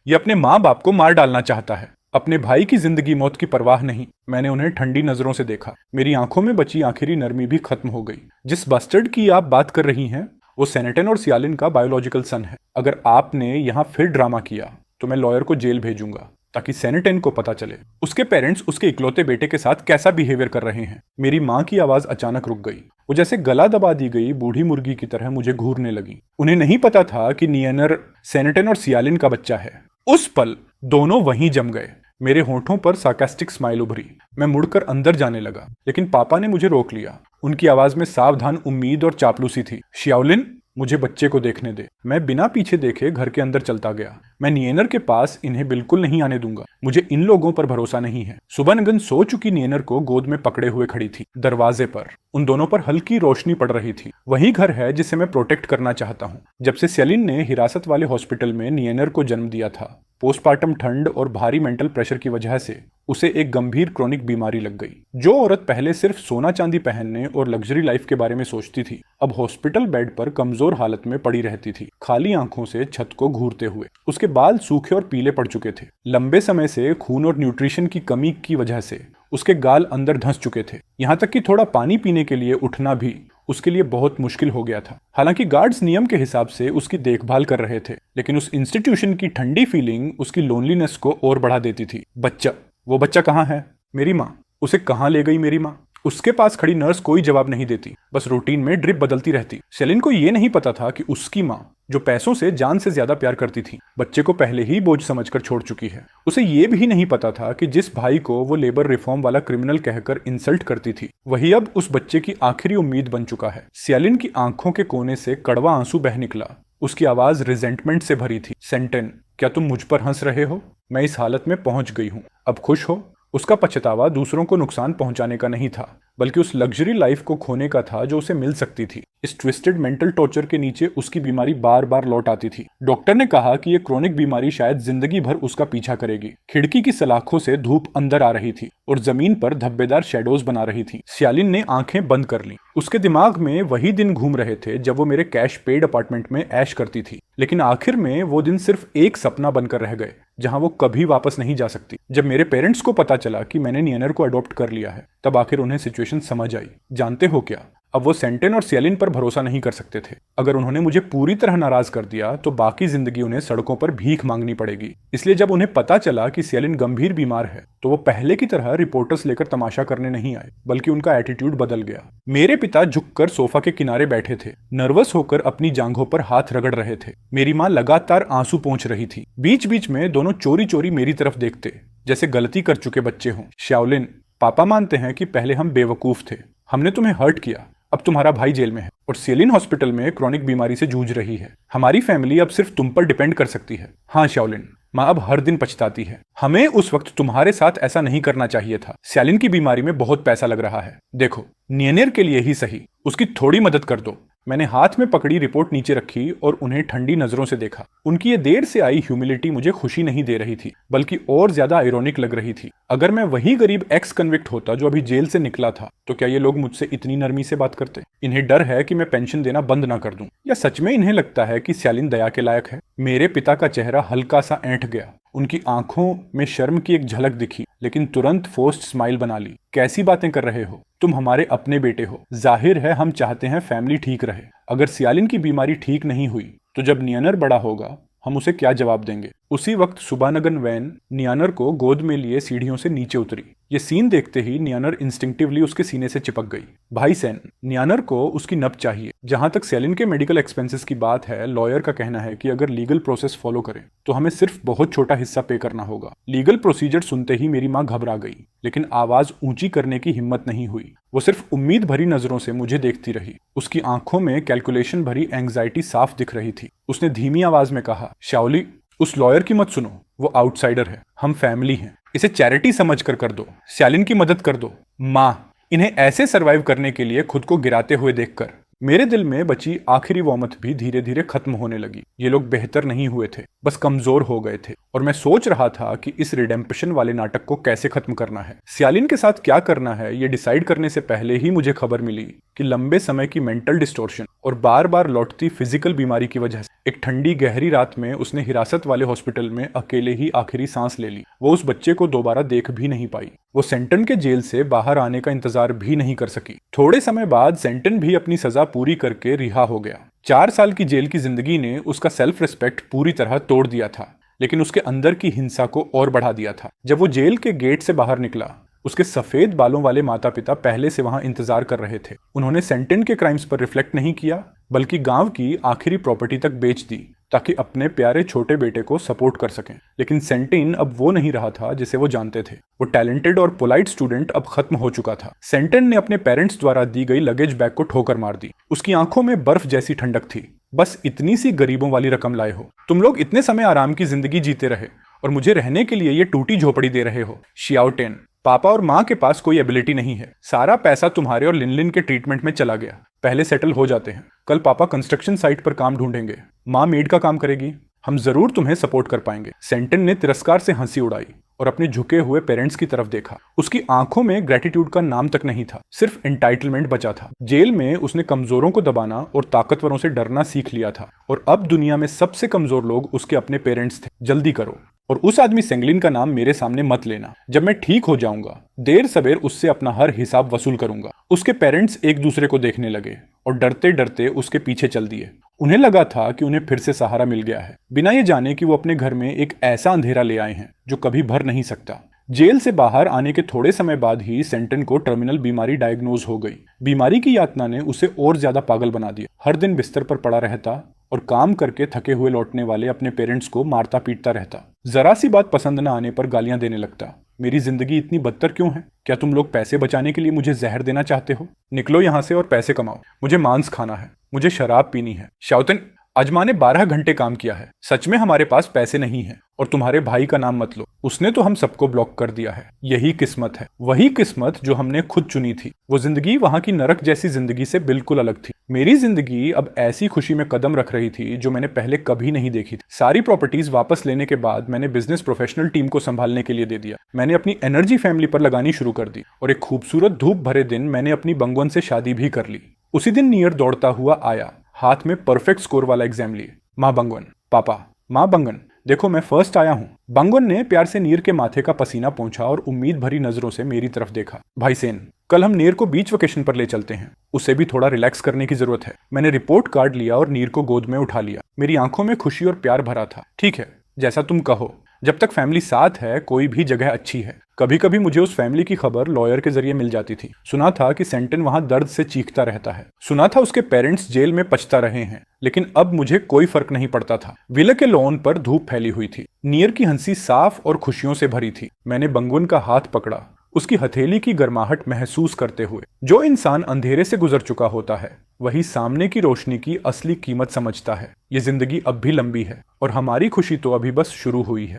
ये अपने माँ बाप को मार डालना चाहता है, अपने भाई की जिंदगी मौत की परवाह नहीं। मैंने उन्हें ठंडी नजरों से देखा। मेरी आंखों में बची आखिरी नरमी भी खत्म हो गई। जिस बस्टर्ड की आप बात कर रही हैं, वो सेनेटन और सियालिन का बायोलॉजिकल सन है। अगर आपने यहाँ फिर ड्रामा किया तो मैं लॉयर को जेल भेजूंगा, ताकि सेनेटन को पता चले उसके पेरेंट्स उसके इकलौते बेटे के साथ कैसा बिहेवियर कर रहे हैं। मेरी माँ की आवाज अचानक रुक गई। वो जैसे गला दबा दी गई बूढ़ी मुर्गी की तरह मुझे घूरने लगी। उन्हें नहीं पता था कि नियनर सेनेटन और सियालिन का बच्चा है। उस पल दोनों वहीं जम गए। मेरे होठों पर सार्कास्टिक स्माइल उभरी। मैं मुड़कर अंदर जाने लगा, लेकिन पापा ने मुझे रोक लिया। उनकी आवाज में सावधान उम्मीद और चापलूसी थी। श्याओलिन, मुझे बच्चे को देखने दे। मैं बिना पीछे देखे घर के अंदर चलता गया। मैं नियनर के पास इन्हें बिल्कुल नहीं आने दूंगा। मुझे इन लोगों पर भरोसा नहीं है। सुबह नगन सो चुकी नियनर को गोद में पकड़े हुए खड़ी थी। दरवाजे पर उन दोनों पर हल्की रोशनी पड़ रही थी। वही घर है जिसे मैं प्रोटेक्ट करना चाहता हूँ। जब से सेलिन ने हिरासत वाले हॉस्पिटल में नियनर को जन्म दिया था, पोस्टमार्टम ठंड और भारी मेंटल प्रेशर की वजह से उसे एक गंभीर क्रोनिक बीमारी लग गई। जो औरत पहले सिर्फ सोना चांदी पहनने और लग्जरी लाइफ के बारे में सोचती थी, अब हॉस्पिटल बेड पर कमजोर हालत में पड़ी रहती थी, खाली आंखों से छत को घूरते हुए। उसके बाल सूखे और पीले पड़ चुके थे। लंबे समय से खून और न्यूट्रिशन की कमी की वजह से उसके गाल अंदर धंस चुके थे। यहाँ तक कि थोड़ा पानी पीने के लिए उठना भी उसके लिए बहुत मुश्किल हो गया था। हालांकि गार्ड्स नियम के हिसाब से उसकी देखभाल कर रहे थे, लेकिन उस इंस्टीट्यूशन की ठंडी फीलिंग उसकी लोनलीनेस को और बढ़ा देती थी। बच्चा, वो बच्चा कहाँ है? मेरी माँ उसे कहाँ ले गई? मेरी माँ। उसके पास खड़ी नर्स कोई जवाब नहीं देती, बस रूटीन में ड्रिप बदलती रहती। सेलिन को यह नहीं पता था कि उसकी माँ, जो पैसों से जान से ज्यादा प्यार करती थी, बच्चे को पहले ही बोझ समझकर छोड़ चुकी है। उसे यह भी नहीं पता था कि जिस भाई को वो लेबर रिफॉर्म वाला क्रिमिनल कहकर इंसल्ट करती थी, वही अब उस बच्चे की आखिरी उम्मीद बन चुका है। सेलिन की आंखों के कोने से कड़वा आंसू बह निकला। उसकी आवाज रिजेंटमेंट से भरी थी। सेंटन, क्या तुम मुझ पर हंस रहे हो? मैं इस हालत में पहुंच गई हूं, अब खुश हो? उसका पछतावा दूसरों को नुकसान पहुंचाने का नहीं था, बल्कि उस लग्जरी लाइफ को खोने का था जो उसे मिल सकती थी। इस ट्विस्टेड मेंटल टॉर्चर के नीचे उसकी बीमारी बार बार लौट आती थी। डॉक्टर ने कहा कि यह क्रोनिक बीमारी शायद जिंदगी भर उसका पीछा करेगी। खिड़की की सलाखों से धूप अंदर आ रही थी और जमीन पर धब्बेदार शेडोज बना रही थी। सियालिन ने आंखें बंद कर ली। उसके दिमाग में वही दिन घूम रहे थे जब वो मेरे कैश पेड अपार्टमेंट में ऐश करती थी, लेकिन आखिर में वो दिन सिर्फ एक सपना बनकर रह गए, जहां वो कभी वापस नहीं जा सकती। जब मेरे पेरेंट्स को पता चला कि मैंने नियनर को अडॉप्ट कर लिया है, तब आखिर उन्हें सिचुएशन समझ आई। जानते हो क्या, अब वो सेंटेन और सियालिन पर भरोसा नहीं कर सकते थे। अगर उन्होंने मुझे पूरी तरह नाराज कर दिया तो बाकी जिंदगी उन्हें सड़कों पर भीख मांगनी पड़ेगी। इसलिए जब उन्हें पता चला कि सियालिन गंभीर बीमार है, तो वो पहले की तरह रिपोर्टर्स लेकर तमाशा करने नहीं आए, बल्कि उनका एटीट्यूड बदल गया। मेरे पिता झुककर सोफा के किनारे बैठे थे, नर्वस होकर अपनी जांघों पर हाथ रगड़ रहे थे। मेरी माँ लगातार आंसू पोंछ रही थी। बीच बीच में दोनों चोरी चोरी मेरी तरफ देखते, जैसे गलती कर चुके बच्चे हों। श्याओलिन, पापा मानते हैं कि पहले हम बेवकूफ थे, हमने तुम्हें हर्ट किया। अब तुम्हारा भाई जेल में है और सेलिन हॉस्पिटल में क्रोनिक बीमारी से जूझ रही है। हमारी फैमिली अब सिर्फ तुम पर डिपेंड कर सकती है। हाँ श्याओलिन, माँ अब हर दिन पछताती है। हमें उस वक्त तुम्हारे साथ ऐसा नहीं करना चाहिए था। सेलिन की बीमारी में बहुत पैसा लग रहा है। देखो, नियनेर के लिए ही सही, उसकी थोड़ी मदद कर दो। मैंने हाथ में पकड़ी रिपोर्ट नीचे रखी और उन्हें ठंडी नजरों से देखा। उनकी ये देर से आई ह्यूमिलिटी मुझे खुशी नहीं दे रही थी, बल्कि और ज्यादा आयरॉनिक लग रही थी। अगर मैं वही गरीब एक्स कन्विक्ट होता जो अभी जेल से निकला था, तो क्या ये लोग मुझसे इतनी नरमी से बात करते? इन्हें डर है कि मैं पेंशन देना बंद ना कर दूं, या सच में इन्हें लगता है कि सेलिन दया के लायक है? मेरे पिता का चेहरा हल्का सा ऐंठ गया। उनकी आंखों में शर्म की एक झलक दिखी, लेकिन तुरंत फोर्स्ड स्माइल बना ली। कैसी बातें कर रहे हो? तुम हमारे अपने बेटे हो। जाहिर है हम चाहते हैं फैमिली ठीक रहे। अगर सियालिन की बीमारी ठीक नहीं हुई, तो जब नियनर बड़ा होगा, हम उसे क्या जवाब देंगे? उसी वक्त सुबानगन वैन नियानर को गोद में लिए सीढ़ियों से नीचे उतरी। ये सीन देखते ही नियानर इंस्टिंक्टिवली उसके सीने से चिपक गई। भाई सेन, नियानर को उसकी नब चाहिए। जहां तक सेलिन के मेडिकल एक्सपेंसेस की बात है, लॉयर का कहना है कि अगर लीगल प्रोसेस फॉलो करें तो हमें सिर्फ बहुत छोटा हिस्सा पे करना होगा। लीगल प्रोसीजर सुनते ही मेरी माँ घबरा गई, लेकिन आवाज ऊंची करने की हिम्मत नहीं हुई। वो सिर्फ उम्मीद भरी नजरों से मुझे देखती रही। उसकी आंखों में कैलकुलेशन भरी एंग्जाइटी साफ दिख रही थी। उसने धीमी आवाज में कहा, शाओली, उस लॉयर की मत सुनो, वो आउटसाइडर है। हम फैमिली हैं। इसे चैरिटी समझ कर दो। सेलिन की मदद कर दो। माँ, इन्हें ऐसे सरवाइव करने के लिए खुद को गिराते हुए देखकर मेरे दिल में बची आखिरी वॉमथ भी धीरे धीरे खत्म होने लगी। ये लोग बेहतर नहीं हुए थे, बस कमजोर हो गए थे। और मैं सोच रहा था कि इस रिडेम्पशन वाले नाटक को कैसे खत्म करना है। सियालिन के साथ क्या करना है ये डिसाइड करने से पहले ही मुझे खबर मिली कि लंबे समय की मेंटल डिस्टॉर्शन और बार बार लौटती फिजिकल बीमारी की वजह से एक ठंडी गहरी रात में उसने हिरासत वाले हॉस्पिटल में अकेले ही आखिरी सांस ले ली। वो उस बच्चे को दोबारा देख भी नहीं पाई। वो सेंटन के जेल से बाहर आने का इंतजार भी नहीं कर सकी। थोड़े समय बाद सेंटन भी अपनी सजा पूरी करके रिहा हो गया। 4 साल की जेल की जिंदगी ने उसका सेल्फ रिस्पेक्ट पूरी तरह तोड़ दिया था, लेकिन उसके अंदर की हिंसा को और बढ़ा दिया था। जब वो जेल के गेट से बाहर निकला, उसके सफेद बालों वाले माता पिता पहले से वहां इंतजार कर रहे थे। उन्होंने सेंटन के क्राइम्स पर रिफ्लेक्ट नहीं किया, बल्कि गांव की आखिरी प्रॉपर्टी तक बेच दी ताकि अपने प्यारे छोटे बेटे को सपोर्ट कर सकें। लेकिन सेंटिन अब वो नहीं रहा था जिसे वो जानते थे। वो टैलेंटेड और पोलाइट स्टूडेंट अब खत्म हो चुका था। सेंटन ने अपने पेरेंट्स द्वारा दी गई लगेज बैग को ठोकर मार दी। उसकी आंखों में बर्फ जैसी ठंडक थी। बस इतनी सी गरीबों वाली रकम लाए हो तुम लोग, इतने समय आराम की जिंदगी जीते रहे और मुझे रहने के लिए ये टूटी झोपड़ी दे रहे हो। शियाओटेन, पापा और माँ के पास कोई एबिलिटी नहीं है। सारा पैसा तुम्हारे और लिनलिन के ट्रीटमेंट में चला गया। पहले सेटल हो जाते हैं। कल पापा कंस्ट्रक्शन साइट पर काम ढूंढेंगे, माँ मेड का काम करेगी। हम जरूर तुम्हें सपोर्ट कर पाएंगे। सेंटन ने तिरस्कार से हंसी उड़ाई और अपने झुके हुए पेरेंट्स की तरफ देखा। उसकी आंखों में ग्रेटिट्यूड का नाम तक नहीं था, सिर्फ एंटाइटलमेंट बचा था। जेल में उसने कमजोरों को दबाना और ताकतवरों से डरना सीख लिया था, और अब दुनिया में सबसे कमजोर लोग उसके अपने पेरेंट्स थे। जल्दी करो और उस आदमी सेंगलिन का नाम मेरे सामने मत लेना। जब मैं ठीक हो जाऊंगा, देर सवेर उससे अपना हर हिसाब वसूल करूंगा। उसके पेरेंट्स एक दूसरे को देखने लगे और डरते डरते उसके पीछे चल दिए। उन्हें लगा था कि उन्हें फिर से सहारा मिल गया है, बिना ये जाने कि वो अपने घर में एक ऐसा अंधेरा ले आए हैं जो कभी भर नहीं सकता। जेल से बाहर आने के थोड़े समय बाद ही सेंटन को टर्मिनल बीमारी डायग्नोज हो गई। बीमारी की यातना ने उसे और ज्यादा पागल बना दिया। हर दिन बिस्तर पर पड़ा रहता और काम करके थके हुए लौटने वाले अपने पेरेंट्स को मारता पीटता रहता। जरा सी बात पसंद न आने पर गालियां देने लगता। मेरी जिंदगी इतनी बदतर क्यों है? क्या तुम लोग पैसे बचाने के लिए मुझे जहर देना चाहते हो? निकलो यहाँ से और पैसे कमाओ। मुझे मांस खाना है, मुझे शराब पीनी है। शाओतेन, अजमा ने 12 घंटे काम किया है। सच में हमारे पास पैसे नहीं है। और तुम्हारे भाई का नाम मत लो, उसने तो हम सबको ब्लॉक कर दिया है। यही किस्मत है, वही किस्मत जो हमने खुद चुनी थी। वो जिंदगी वहां की नरक जैसी जिंदगी से बिल्कुल अलग थी। मेरी जिंदगी अब ऐसी खुशी में कदम रख रही थी जो मैंने पहले कभी नहीं देखी थी। सारी प्रॉपर्टीज वापस लेने के बाद मैंने बिजनेस प्रोफेशनल टीम को संभालने के लिए दे दिया। मैंने अपनी एनर्जी फैमिली पर लगानी शुरू कर दी और एक खूबसूरत धूप भरे दिन मैंने अपनी बंगवन से शादी भी कर ली। उसी दिन नियर दौड़ता हुआ आया, हाथ में परफेक्ट स्कोर वाला एग्जाम लिए। माँ बंगवन, पापा, माँ बंगन, देखो मैं फर्स्ट आया हूँ। बंगवन ने प्यार से नीर के माथे का पसीना पोंछा और उम्मीद भरी नजरों से मेरी तरफ देखा। भाई सेन, कल हम नीर को बीच वेकेशन पर ले चलते हैं। उसे भी थोड़ा रिलैक्स करने की जरूरत है। मैंने रिपोर्ट कार्ड लिया और नीर को गोद में उठा लिया। मेरी आंखों में खुशी और प्यार भरा था। ठीक है, जैसा तुम कहो। जब तक फैमिली साथ है, कोई भी जगह अच्छी है। कभी कभी मुझे उस फैमिली की खबर लॉयर के जरिए मिल जाती थी। सुना था कि सेंटन वहां दर्द से चीखता रहता है। सुना था उसके पेरेंट्स जेल में पछता रहे हैं। लेकिन अब मुझे कोई फर्क नहीं पड़ता था। विला के लॉन पर धूप फैली हुई थी। नियर की हंसी साफ और खुशियों से भरी थी। मैंने बंगवन का हाथ पकड़ा, उसकी हथेली की गर्माहट महसूस करते हुए। जो इंसान अंधेरे से गुजर चुका होता है, वही सामने की रोशनी की असली कीमत समझता है। ये जिंदगी अब भी लंबी है और हमारी खुशी तो अभी बस शुरू हुई है।